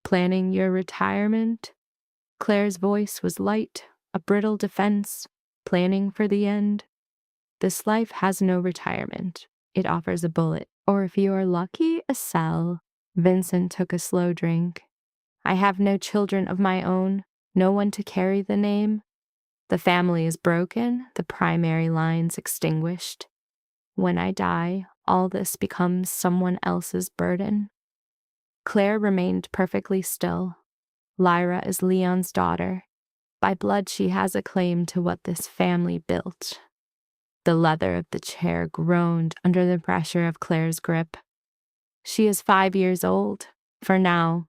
Planning your retirement?" Claire's voice was light, a brittle defense, planning for the end. "This life has no retirement. It offers a bullet, or if you are lucky, a cell." Vincent took a slow drink. "I have no children of my own, no one to carry the name. The family is broken, the primary lines extinguished. When I die, all this becomes someone else's burden." Claire remained perfectly still. Lyra is Leon's daughter. By blood, she has a claim to what this family built. The leather of the chair groaned under the pressure of Claire's grip. She is 5 years old, for now.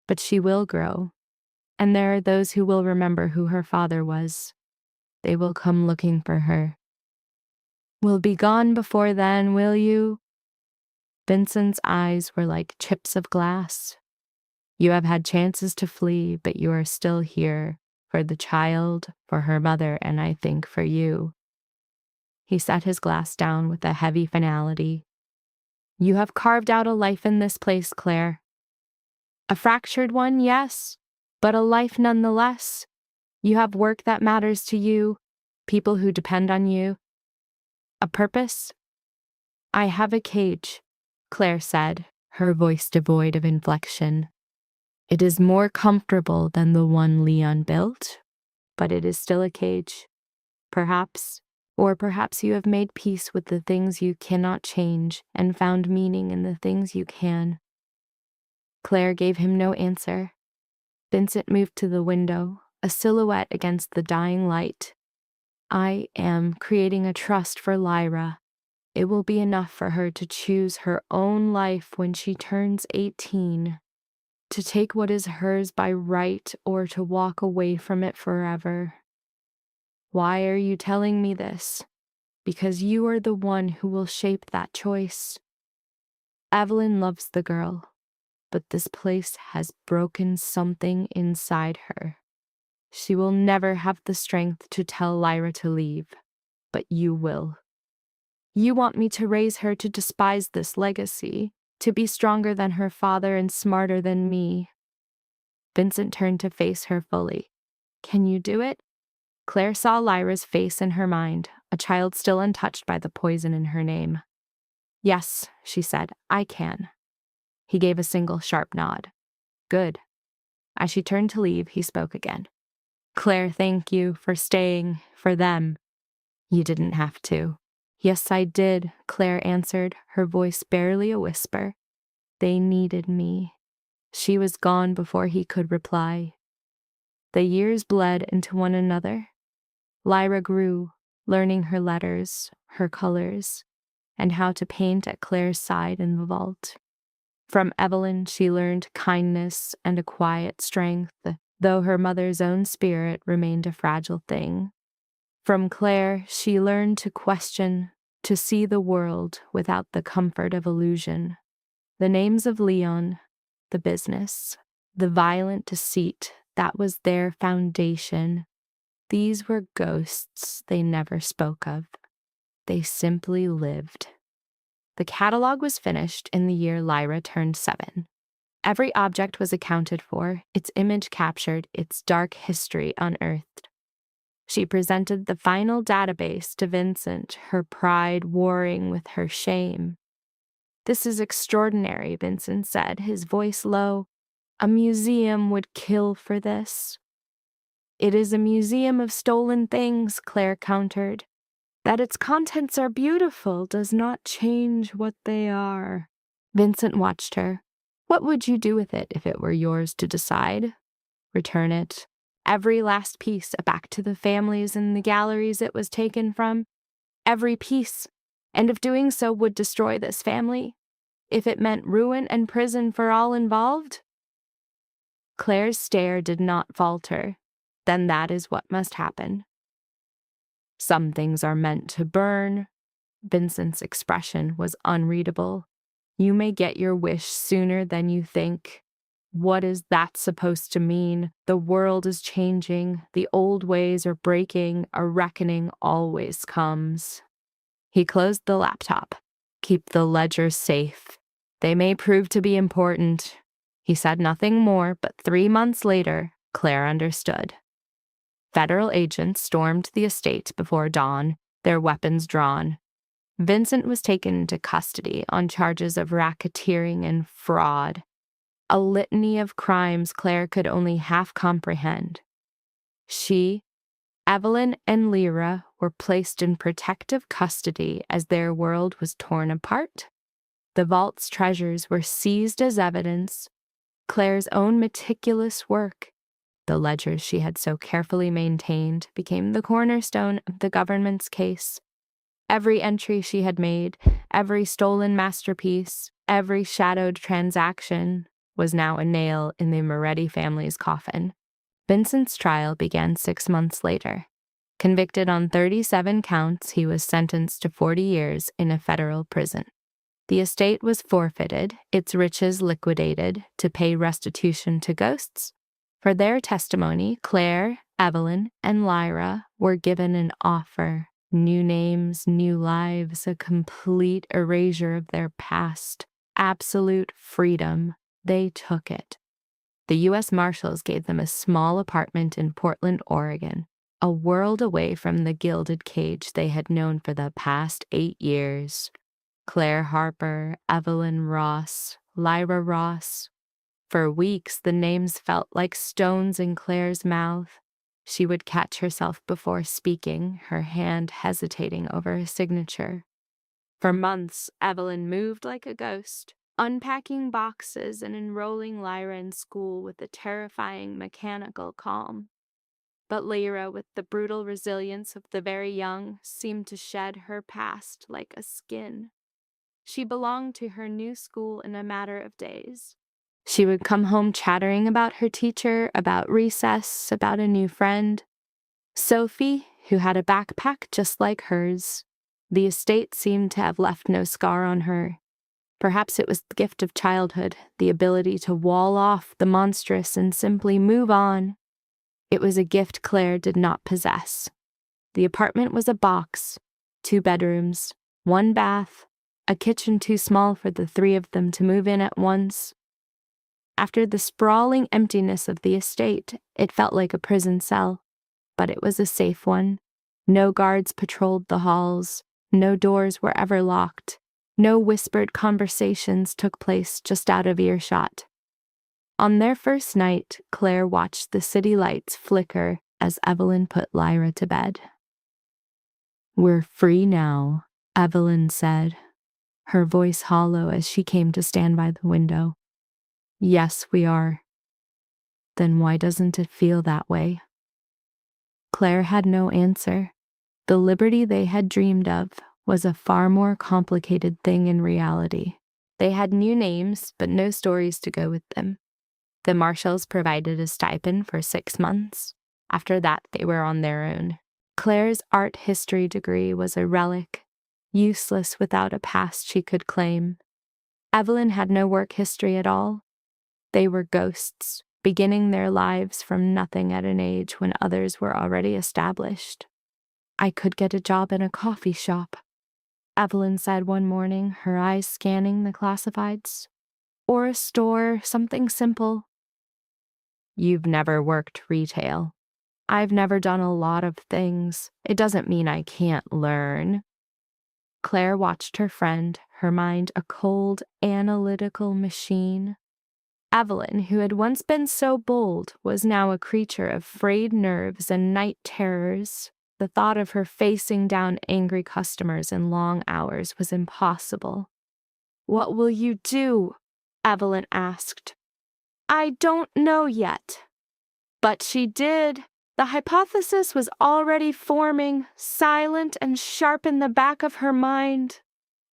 But she will grow, and there are those who will remember who her father was. They will come looking for her. "We'll be gone before then, will you?" Vincent's eyes were like chips of glass. "You have had chances to flee, but you are still here, for the child, for her mother, and I think for you." He set his glass down with a heavy finality. "You have carved out a life in this place, Claire. A fractured one, yes, but a life nonetheless. You have work that matters to you, people who depend on you. A purpose?" "I have a cage," Claire said, her voice devoid of inflection. "It is more comfortable than the one Leon built, but it is still a cage. Perhaps, or perhaps you have made peace with the things you cannot change and found meaning in the things you can. Claire gave him no answer. Vincent moved to the window, a silhouette against the dying light. I am creating a trust for Lyra. It will be enough for her to choose her own life when she turns 18, to take what is hers by right or to walk away from it forever. Why are you telling me this? Because you are the one who will shape that choice. Evelyn loves the girl, but this place has broken something inside her. She will never have the strength to tell Lyra to leave, but you will. You want me to raise her to despise this legacy, to be stronger than her father and smarter than me. Vincent turned to face her fully. Can you do it? Claire saw Lyra's face in her mind, a child still untouched by the poison in her name. Yes, she said, I can. He gave a single sharp nod. Good. As she turned to leave, he spoke again. Claire, thank you for staying, for them. You didn't have to. Yes, I did, Claire answered, her voice barely a whisper. They needed me. She was gone before he could reply. The years bled into one another. Lyra grew, learning her letters, her colors, and how to paint at Claire's side in the vault. From Evelyn, she learned kindness and a quiet strength, though her mother's own spirit remained a fragile thing. From Claire, she learned to question, to see the world without the comfort of illusion. The names of Leon, the business, the violent deceit, that was their foundation. These were ghosts they never spoke of. They simply lived. The catalog was finished in the year Lyra turned 7. Every object was accounted for, its image captured, its dark history unearthed. She presented the final database to Vincent, her pride warring with her shame. This is extraordinary, Vincent said, his voice low. A museum would kill for this. It is a museum of stolen things, Claire countered. That its contents are beautiful does not change what they are. Vincent watched her. What would you do with it if it were yours to decide? Return it. Every last piece back to the families in the galleries it was taken from. Every piece. And if doing so would destroy this family? If it meant ruin and prison for all involved? Claire's stare did not falter. Then that is what must happen. Some things are meant to burn. Vincent's expression was unreadable. You may get your wish sooner than you think. What is that supposed to mean? The world is changing. The old ways are breaking. A reckoning always comes. He closed the laptop. Keep the ledgers safe. They may prove to be important. He said nothing more, but 3 months later, Claire understood. Federal agents stormed the estate before dawn, their weapons drawn. Vincent was taken into custody on charges of racketeering and fraud, a litany of crimes Claire could only half comprehend. She, Evelyn, and Lyra were placed in protective custody as their world was torn apart. The vault's treasures were seized as evidence, Claire's own meticulous work. The ledgers she had so carefully maintained became the cornerstone of the government's case. Every entry she had made, every stolen masterpiece, every shadowed transaction was now a nail in the Moretti family's coffin. Vincent's trial began 6 months later. Convicted on 37 counts, he was sentenced to 40 years in a federal prison. The estate was forfeited, its riches liquidated to pay restitution to ghosts. For their testimony, Claire, Evelyn, and Lyra were given an offer. New names, new lives, a complete erasure of their past, absolute freedom. They took it. The U.S. Marshals gave them a small apartment in Portland, Oregon, a world away from the gilded cage they had known for the past 8 years. Claire Harper, Evelyn Ross, Lyra Ross. For weeks, the names felt like stones in Claire's mouth. She would catch herself before speaking, her hand hesitating over a signature. For months, Evelyn moved like a ghost, unpacking boxes and enrolling Lyra in school with a terrifying mechanical calm. But Lyra, with the brutal resilience of the very young, seemed to shed her past like a skin. She belonged to her new school in a matter of days. She would come home chattering about her teacher, about recess, about a new friend. Sophie, who had a backpack just like hers. The estate seemed to have left no scar on her. Perhaps it was the gift of childhood, the ability to wall off the monstrous and simply move on. It was a gift Claire did not possess. The apartment was a box, 2 bedrooms, 1 bath, a kitchen too small for the 3 of them to move in at once. After the sprawling emptiness of the estate, it felt like a prison cell, but it was a safe one. No guards patrolled the halls, no doors were ever locked, no whispered conversations took place just out of earshot. On their first night, Claire watched the city lights flicker as Evelyn put Lyra to bed. "We're free now," Evelyn said, her voice hollow as she came to stand by the window. "Yes, we are." "Then why doesn't it feel that way?" Claire had no answer. The liberty they had dreamed of was a far more complicated thing in reality. They had new names, but no stories to go with them. The Marshalls provided a stipend for 6 months. After that, they were on their own. Claire's art history degree was a relic, useless without a past she could claim. Evelyn had no work history at all. They were ghosts, beginning their lives from nothing at an age when others were already established. "I could get a job in a coffee shop," Evelyn said one morning, her eyes scanning the classifieds. "Or a store, something simple." "You've never worked retail." "I've never done a lot of things. It doesn't mean I can't learn." Claire watched her friend, her mind a cold, analytical machine. Evelyn, who had once been so bold, was now a creature of frayed nerves and night terrors. The thought of her facing down angry customers in long hours was impossible. "What will you do?" Evelyn asked. "I don't know yet." But she did. The hypothesis was already forming, silent and sharp in the back of her mind.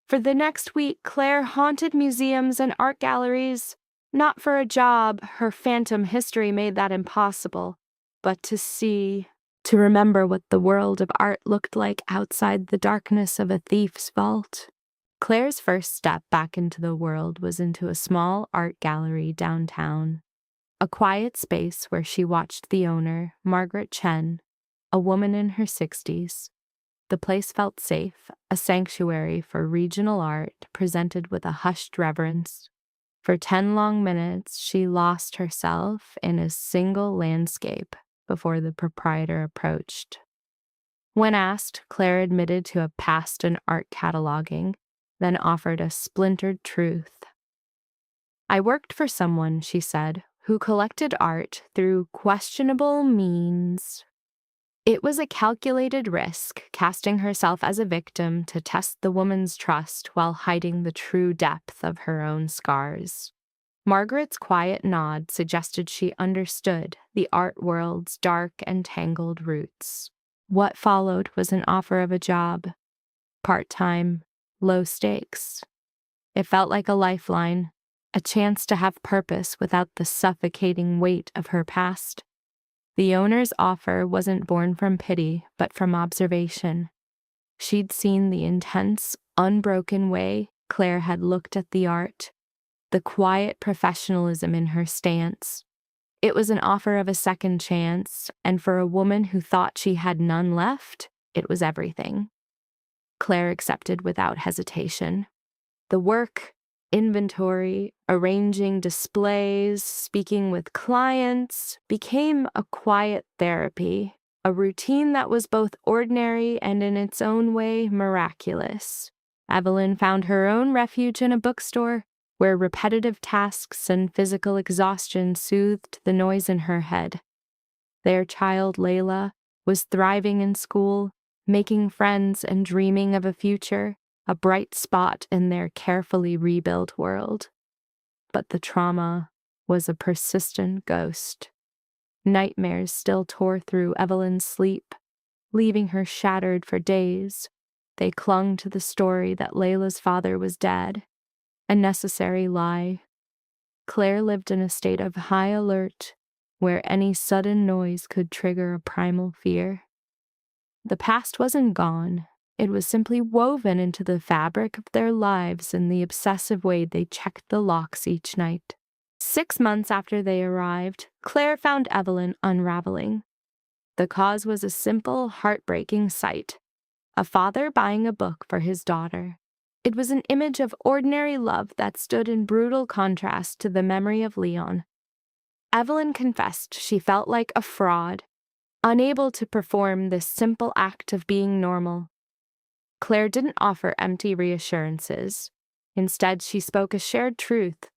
For the next week, Claire haunted museums and art galleries, not for a job, her phantom history made that impossible, but to see, to remember what the world of art looked like outside the darkness of a thief's vault. Claire's first step back into the world was into a small art gallery downtown. A quiet space where she watched the owner, Margaret Chen, a woman in her 60s. The place felt safe, a sanctuary for regional art presented with a hushed reverence. For 10 long minutes, she lost herself in a single landscape before the proprietor approached. When asked, Claire admitted to a past in art cataloging, then offered a splintered truth. "I worked for someone," she said, "who collected art through questionable means." It was a calculated risk, casting herself as a victim to test the woman's trust while hiding the true depth of her own scars. Margaret's quiet nod suggested she understood the art world's dark and tangled roots. What followed was an offer of a job. Part-time, low stakes. It felt like a lifeline, a chance to have purpose without the suffocating weight of her past. The owner's offer wasn't born from pity, but from observation. She'd seen the intense, unbroken way Claire had looked at the art, the quiet professionalism in her stance. It was an offer of a second chance, and for a woman who thought she had none left, it was everything. Claire accepted without hesitation. The work, inventory, arranging displays, speaking with clients, became a quiet therapy, a routine that was both ordinary and in its own way miraculous. Evelyn found her own refuge in a bookstore, where repetitive tasks and physical exhaustion soothed the noise in her head. Their child, Layla, was thriving in school, making friends and dreaming of a future, a bright spot in their carefully rebuilt world. But the trauma was a persistent ghost. Nightmares still tore through Evelyn's sleep, leaving her shattered for days. They clung to the story that Layla's father was dead, a necessary lie. Claire lived in a state of high alert, where any sudden noise could trigger a primal fear. The past wasn't gone. It was simply woven into the fabric of their lives in the obsessive way they checked the locks each night. 6 months after they arrived, Claire found Evelyn unraveling. The cause was a simple, heartbreaking sight: a father buying a book for his daughter. It was an image of ordinary love that stood in brutal contrast to the memory of Leon. Evelyn confessed she felt like a fraud, unable to perform this simple act of being normal. Claire didn't offer empty reassurances. Instead, she spoke a shared truth.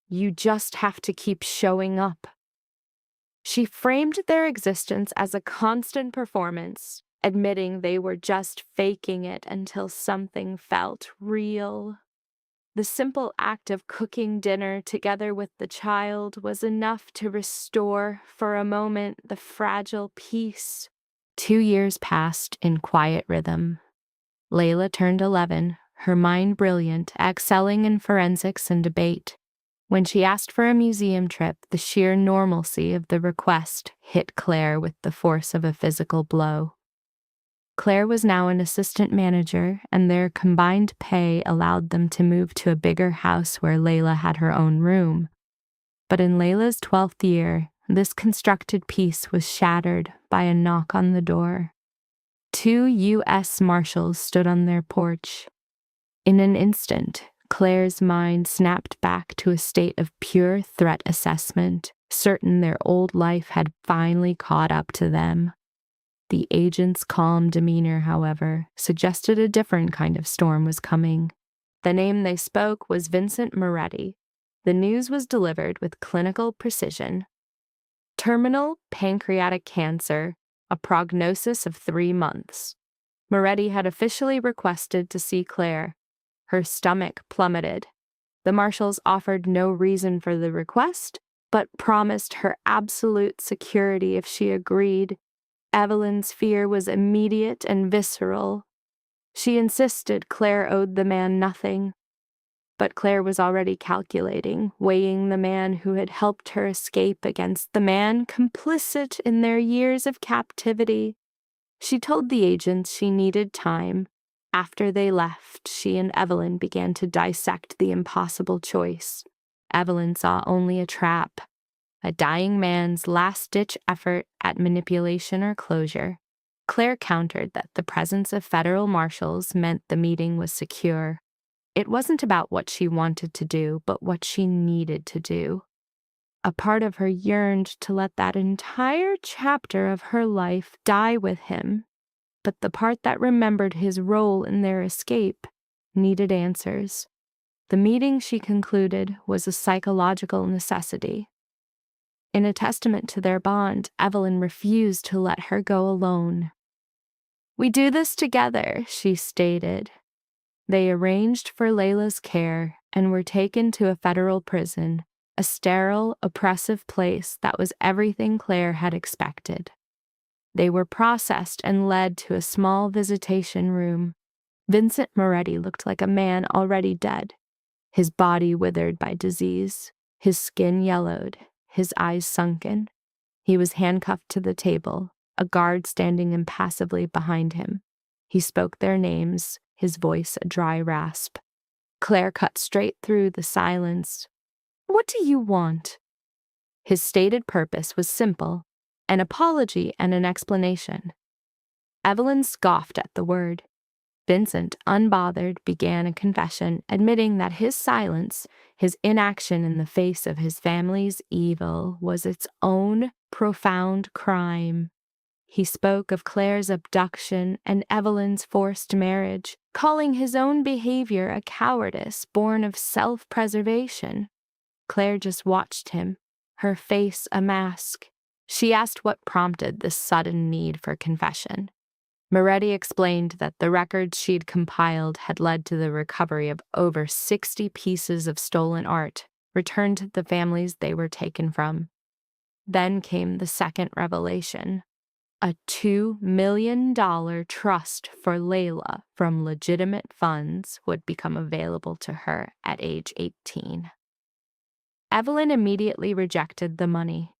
You just have to keep showing up. She framed their existence as a constant performance, admitting they were just faking it until something felt real. The simple act of cooking dinner together with the child was enough to restore, for a moment, the fragile peace. 2 years passed in quiet rhythm. Layla turned 11, her mind brilliant, excelling in forensics and debate. When she asked for a museum trip, the sheer normalcy of the request hit Claire with the force of a physical blow. Claire was now an assistant manager, and their combined pay allowed them to move to a bigger house where Layla had her own room. But in Layla's 12th year, this constructed peace was shattered by a knock on the door. 2 U.S. Marshals stood on their porch. In an instant, Claire's mind snapped back to a state of pure threat assessment, certain their old life had finally caught up to them. The agent's calm demeanor, however, suggested a different kind of storm was coming. The name they spoke was Vincent Moretti. The news was delivered with clinical precision. Terminal pancreatic cancer, a prognosis of 3 months. Moretti had officially requested to see Claire. Her stomach plummeted. The marshals offered no reason for the request, but promised her absolute security if she agreed. Evelyn's fear was immediate and visceral. She insisted Claire owed the man nothing. But Claire was already calculating, weighing the man who had helped her escape against the man complicit in their years of captivity. She told the agents she needed time. After they left, she and Evelyn began to dissect the impossible choice. Evelyn saw only a trap, a dying man's last-ditch effort at manipulation or closure. Claire countered that the presence of federal marshals meant the meeting was secure. It wasn't about what she wanted to do, but what she needed to do. A part of her yearned to let that entire chapter of her life die with him, but the part that remembered his role in their escape needed answers. The meeting, she concluded, was a psychological necessity. In a testament to their bond, Evelyn refused to let her go alone. "We do this together," she stated. They arranged for Layla's care and were taken to a federal prison, a sterile, oppressive place that was everything Claire had expected. They were processed and led to a small visitation room. Vincent Moretti looked like a man already dead, his body withered by disease, his skin yellowed, his eyes sunken. He was handcuffed to the table, a guard standing impassively behind him. He spoke their names, his voice a dry rasp. Claire cut straight through the silence. "What do you want?" His stated purpose was simple: an apology and an explanation. Evelyn scoffed at the word. Vincent, unbothered, began a confession, admitting that his silence, his inaction in the face of his family's evil, was its own profound crime. He spoke of Claire's abduction and Evelyn's forced marriage, calling his own behavior a cowardice born of self-preservation. Claire just watched him, her face a mask. She asked what prompted this sudden need for confession. Moretti explained that the records she'd compiled had led to the recovery of over 60 pieces of stolen art, returned to the families they were taken from. Then came the second revelation. A $2 million trust for Layla from legitimate funds would become available to her at age 18. Evelyn immediately rejected the money.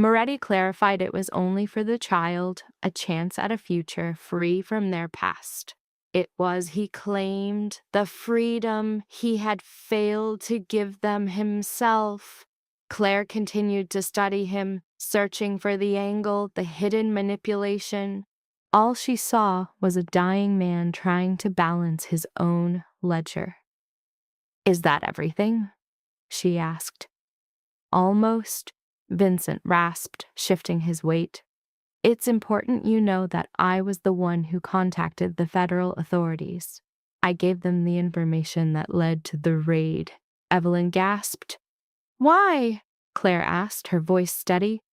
Moretti clarified it was only for the child, a chance at a future free from their past. It was, he claimed, the freedom he had failed to give them himself. Claire continued to study him, searching for the angle, the hidden manipulation. All she saw was a dying man trying to balance his own ledger. "Is that everything?" she asked. "Almost," Vincent rasped, shifting his weight. "It's important you know that I was the one who contacted the federal authorities. I gave them the information that led to the raid." Evelyn gasped. "Why?" Claire asked, her voice steady.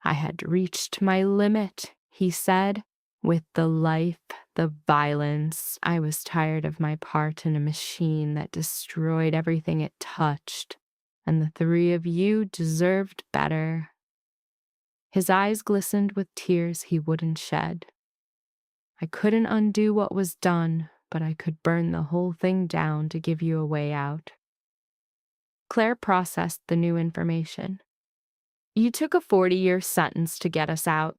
"I had reached my limit," he said. "With the life, the violence. I was tired of my part in a machine that destroyed everything it touched. And the three of you deserved better." His eyes glistened with tears he wouldn't shed. "I couldn't undo what was done, but I could burn the whole thing down to give you a way out." Claire processed the new information. "You took a 40-year sentence to get us out."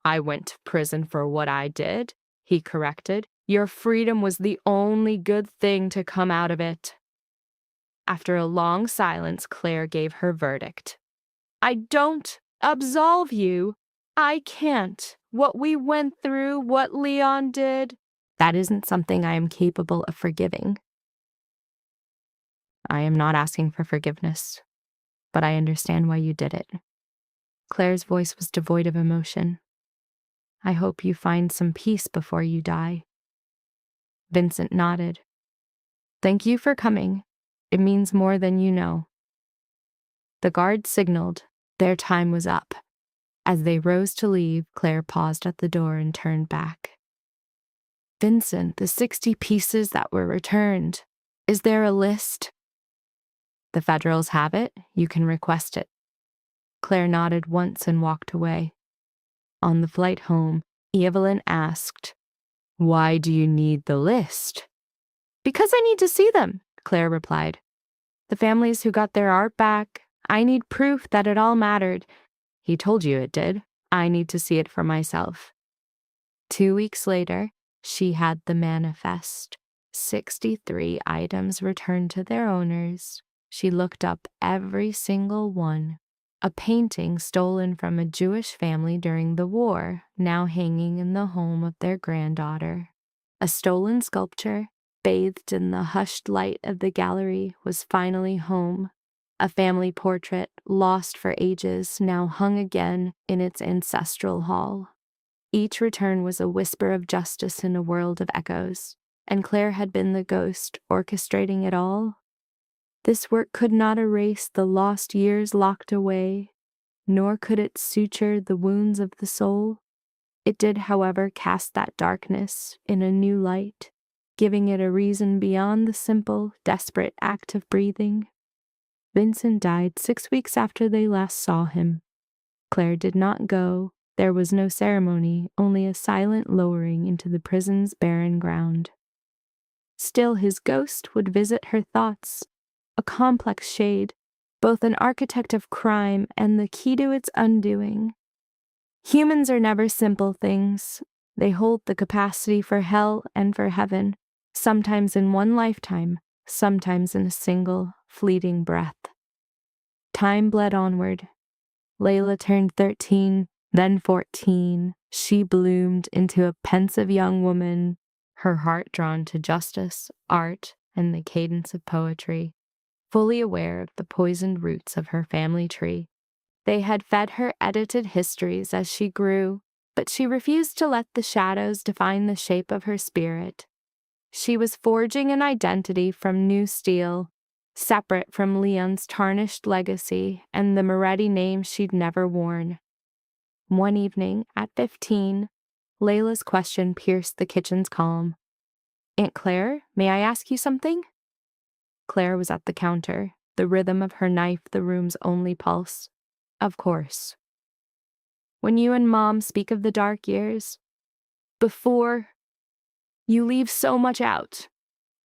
"I went to prison for what I did," he corrected. "Your freedom was the only good thing to come out of it." After a long silence, Claire gave her verdict. "I don't absolve you. I can't. What we went through, what Leon did, that isn't something I am capable of forgiving." "I am not asking for forgiveness, but I understand why you did it." Claire's voice was devoid of emotion. "I hope you find some peace before you die." Vincent nodded. "Thank you for coming. It means more than you know." The guard signaled. Their time was up. As they rose to leave, Claire paused at the door and turned back. "Vincent, the 60 pieces that were returned. Is there a list?" "The Federals have it. You can request it." Claire nodded once and walked away. On the flight home, Evelyn asked, "Why do you need the list?" "Because I need to see them," Claire replied. "The families who got their art back. I need proof that it all mattered." "He told you it did. I need to see it for myself." 2 weeks later, she had the manifest. 63 items returned to their owners. She looked up every single one. A painting stolen from a Jewish family during the war, now hanging in the home of their granddaughter. A stolen sculpture, bathed in the hushed light of the gallery, was finally home. A family portrait, lost for ages, now hung again in its ancestral hall. Each return was a whisper of justice in a world of echoes, and Claire had been the ghost orchestrating it all. This work could not erase the lost years locked away, nor could it suture the wounds of the soul. It did, however, cast that darkness in a new light, giving it a reason beyond the simple, desperate act of breathing. Vincent died 6 weeks after they last saw him. Claire did not go. There was no ceremony, only a silent lowering into the prison's barren ground. Still, his ghost would visit her thoughts, a complex shade, both an architect of crime and the key to its undoing. Humans are never simple things. They hold the capacity for hell and for heaven, sometimes in one lifetime, sometimes in a single, fleeting breath. Time bled onward. Layla turned 13, then 14. She bloomed into a pensive young woman, her heart drawn to justice, art, and the cadence of poetry, fully aware of the poisoned roots of her family tree. They had fed her edited histories as she grew, but she refused to let the shadows define the shape of her spirit. She was forging an identity from new steel, separate from Leon's tarnished legacy and the Moretti name she'd never worn. One evening, at 15, Layla's question pierced the kitchen's calm. "Aunt Claire, may I ask you something?" Claire was at the counter, the rhythm of her knife the room's only pulse. "Of course." "When you and Mom speak of the dark years, before, you leave so much out.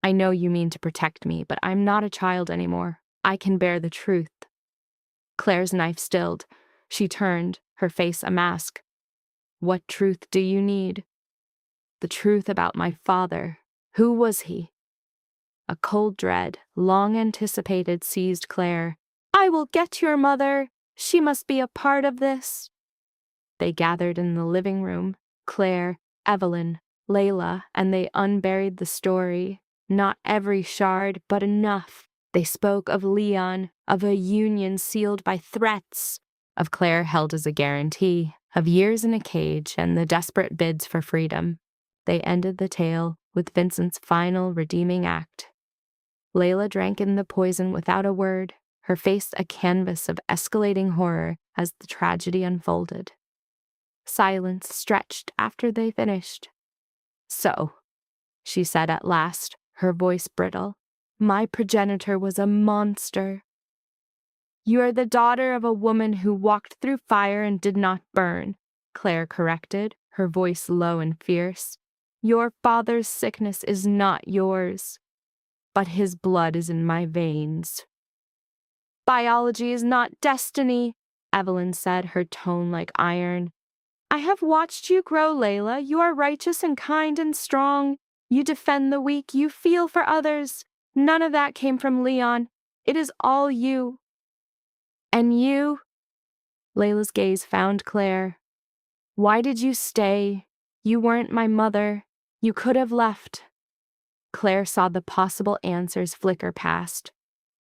I know you mean to protect me, but I'm not a child anymore. I can bear the truth." Claire's knife stilled. She turned, her face a mask. "What truth do you need?" "The truth about my father. Who was he?" A cold dread, long anticipated, seized Claire. "I will get your mother. She must be a part of this." They gathered in the living room, Claire, Evelyn, Layla, and they unburied the story. Not every shard, but enough. They spoke of Leon, of a union sealed by threats, of Claire held as a guarantee, of years in a cage and the desperate bids for freedom. They ended the tale with Vincent's final redeeming act. Layla drank in the poison without a word, her face a canvas of escalating horror as the tragedy unfolded. Silence stretched after they finished. "So," she said at last, her voice brittle, "my progenitor was a monster." "You are the daughter of a woman who walked through fire and did not burn," Claire corrected, her voice low and fierce. "Your father's sickness is not yours, but his blood is in my veins." "Biology is not destiny," Evelyn said, her tone like iron. "I have watched you grow, Layla. You are righteous and kind and strong. You defend the weak. You feel for others. None of that came from Leon. It is all you." "And you?" Layla's gaze found Claire. "Why did you stay? You weren't my mother. You could have left." Claire saw the possible answers flicker past.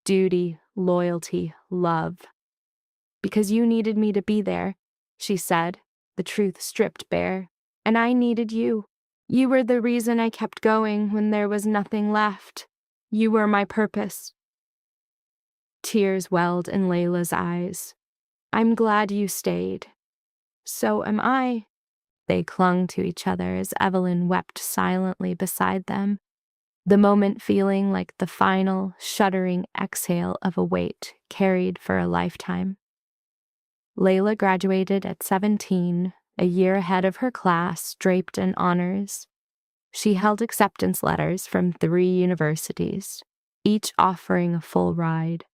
Duty, loyalty, love. "Because you needed me to be there," she said, the truth stripped bare. "And I needed you. You were the reason I kept going when there was nothing left. You were my purpose." Tears welled in Layla's eyes. "I'm glad you stayed." "So am I." They clung to each other as Evelyn wept silently beside them, the moment feeling like the final, shuddering exhale of a weight carried for a lifetime. Layla graduated at 17, a year ahead of her class, draped in honors. She held acceptance letters from 3 universities, each offering a full ride.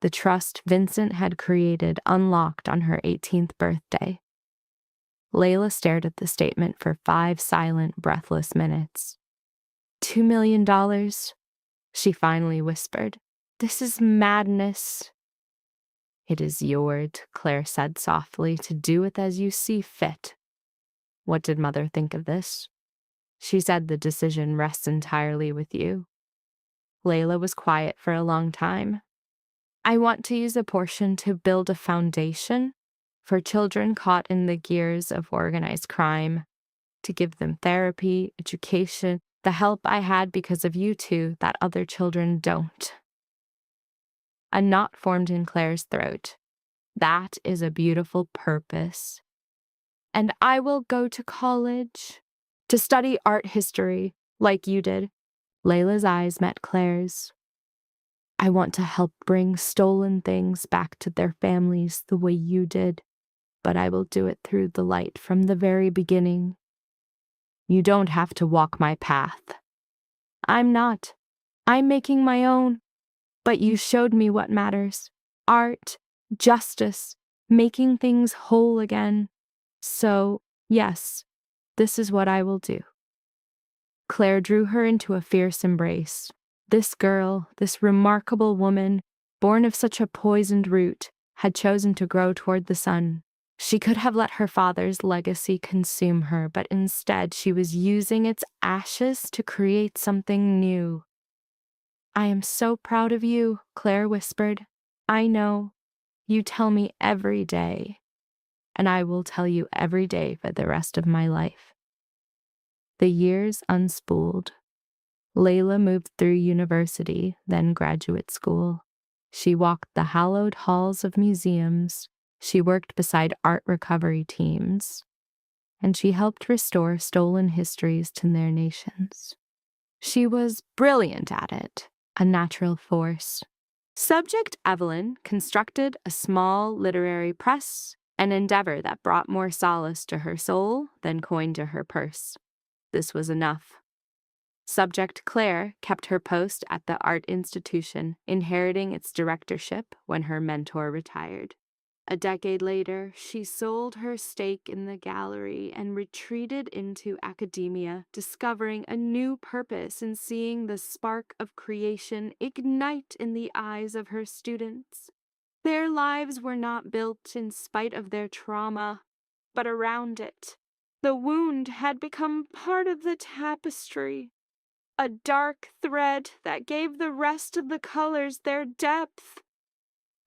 The trust Vincent had created unlocked on her 18th birthday. Layla stared at the statement for 5 silent, breathless minutes. $2 million, she finally whispered. "This is madness." "It is yours," Claire said softly, "to do with as you see fit." "What did Mother think of this?" "She said the decision rests entirely with you." Layla was quiet for a long time. "I want to use a portion to build a foundation for children caught in the gears of organized crime, to give them therapy, education, the help I had because of you two that other children don't." A knot formed in Claire's throat. "That is a beautiful purpose." "And I will go to college to study art history, like you did." Layla's eyes met Claire's. "I want to help bring stolen things back to their families the way you did, but I will do it through the light from the very beginning." "You don't have to walk my path." "I'm not. I'm making my own. But you showed me what matters. Art, justice, making things whole again. So, yes, this is what I will do." Claire drew her into a fierce embrace. This girl, this remarkable woman, born of such a poisoned root, had chosen to grow toward the sun. She could have let her father's legacy consume her, but instead she was using its ashes to create something new. "I am so proud of you," Claire whispered. "I know. You tell me every day, and I will tell you every day for the rest of my life." The years unspooled. Layla moved through university, then graduate school. She walked the hallowed halls of museums. She worked beside art recovery teams. And she helped restore stolen histories to their nations. She was brilliant at it, a natural force. Subject Evelyn constructed a small literary press, an endeavor that brought more solace to her soul than coin to her purse. This was enough. Subject Claire kept her post at the art institution, inheriting its directorship when her mentor retired. A decade later, she sold her stake in the gallery and retreated into academia, discovering a new purpose in seeing the spark of creation ignite in the eyes of her students. Their lives were not built in spite of their trauma, but around it. The wound had become part of the tapestry, a dark thread that gave the rest of the colors their depth.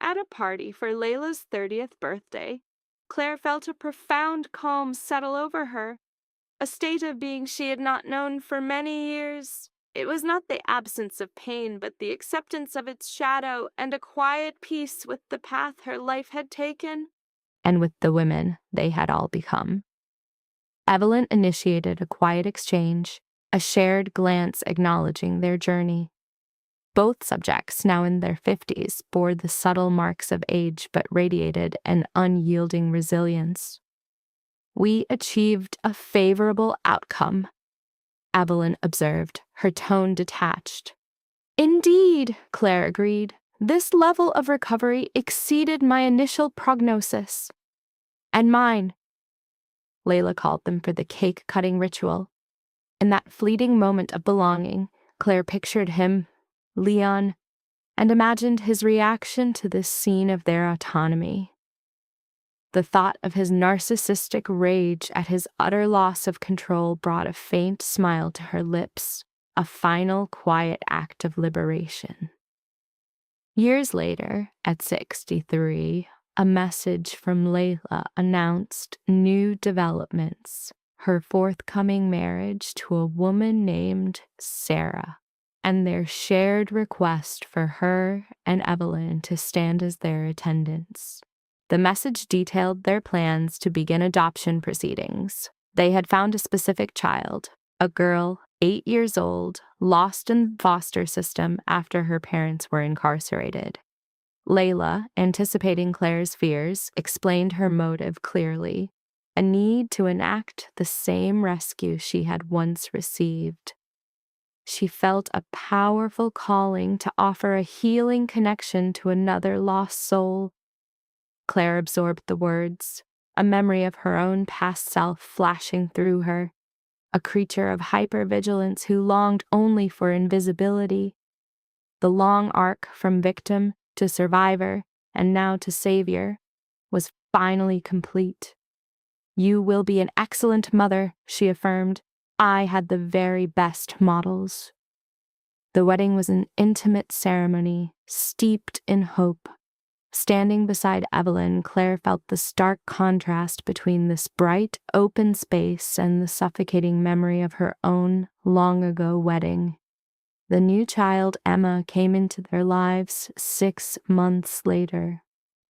At a party for Layla's 30th birthday, Claire felt a profound calm settle over her, a state of being she had not known for many years. It was not the absence of pain, but the acceptance of its shadow and a quiet peace with the path her life had taken, and with the women they had all become. Evelyn initiated a quiet exchange, a shared glance acknowledging their journey. Both subjects, now in their 50s, bore the subtle marks of age but radiated an unyielding resilience. "We achieved a favorable outcome," Evelyn observed, her tone detached. "Indeed," Claire agreed. "This level of recovery exceeded my initial prognosis." "And mine." Layla called them for the cake-cutting ritual. In that fleeting moment of belonging, Claire pictured him, Leon, and imagined his reaction to this scene of their autonomy. The thought of his narcissistic rage at his utter loss of control brought a faint smile to her lips, a final quiet act of liberation. Years later, at 63, a message from Layla announced new developments, her forthcoming marriage to a woman named Sarah, and their shared request for her and Evelyn to stand as their attendants. The message detailed their plans to begin adoption proceedings. They had found a specific child, a girl, 8 years old, lost in the foster system after her parents were incarcerated. Layla, anticipating Claire's fears, explained her motive clearly: a need to enact the same rescue she had once received. She felt a powerful calling to offer a healing connection to another lost soul. Claire absorbed the words, a memory of her own past self flashing through her, a creature of hypervigilance who longed only for invisibility. The long arc from victim to survivor, and now to savior, was finally complete. "You will be an excellent mother," she affirmed. "I had the very best models." The wedding was an intimate ceremony, steeped in hope. Standing beside Evelyn, Claire felt the stark contrast between this bright, open space and the suffocating memory of her own long-ago wedding. The new child, Emma, came into their lives 6 months later.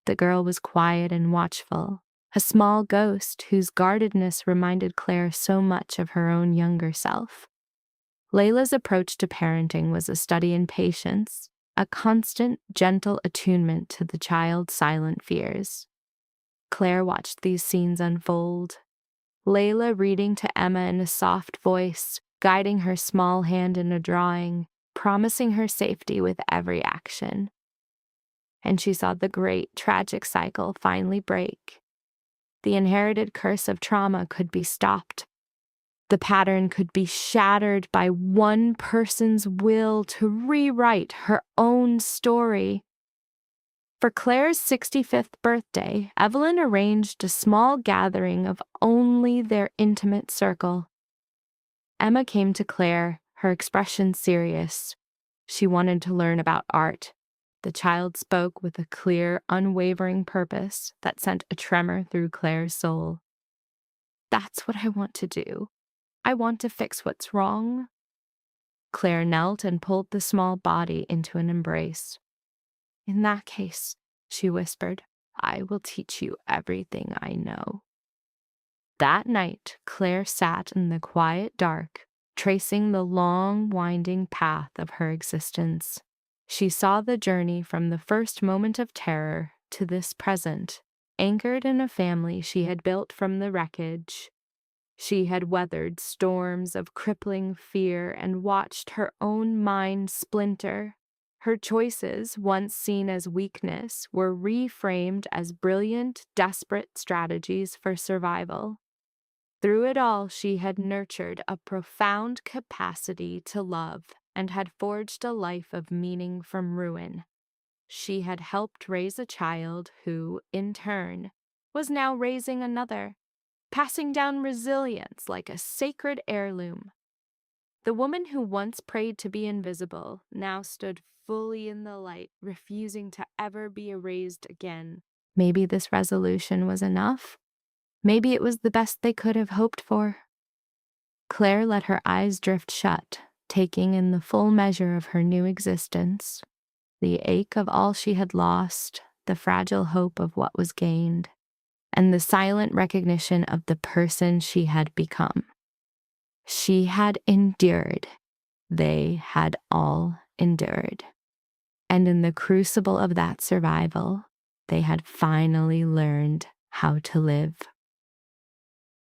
The girl was quiet and watchful, a small ghost whose guardedness reminded Claire so much of her own younger self. Layla's approach to parenting was a study in patience, a constant, gentle attunement to the child's silent fears. Claire watched these scenes unfold. Layla reading to Emma in a soft voice, guiding her small hand in a drawing, promising her safety with every action. And she saw the great, tragic cycle finally break. The inherited curse of trauma could be stopped. The pattern could be shattered by one person's will to rewrite her own story. For Claire's 65th birthday, Evelyn arranged a small gathering of only their intimate circle. Emma came to Claire, her expression serious. She wanted to learn about art. The child spoke with a clear, unwavering purpose that sent a tremor through Claire's soul. "That's what I want to do. I want to fix what's wrong." Claire knelt and pulled the small body into an embrace. "In that case," she whispered, "I will teach you everything I know." That night, Claire sat in the quiet dark, tracing the long, winding path of her existence. She saw the journey from the first moment of terror to this present, anchored in a family she had built from the wreckage. She had weathered storms of crippling fear and watched her own mind splinter. Her choices, once seen as weakness, were reframed as brilliant, desperate strategies for survival. Through it all, she had nurtured a profound capacity to love and had forged a life of meaning from ruin. She had helped raise a child who, in turn, was now raising another, passing down resilience like a sacred heirloom. The woman who once prayed to be invisible now stood fully in the light, refusing to ever be erased again. Maybe this resolution was enough. Maybe it was the best they could have hoped for. Claire let her eyes drift shut, taking in the full measure of her new existence, the ache of all she had lost, the fragile hope of what was gained, and the silent recognition of the person she had become. She had endured. They had all endured. And in the crucible of that survival, they had finally learned how to live.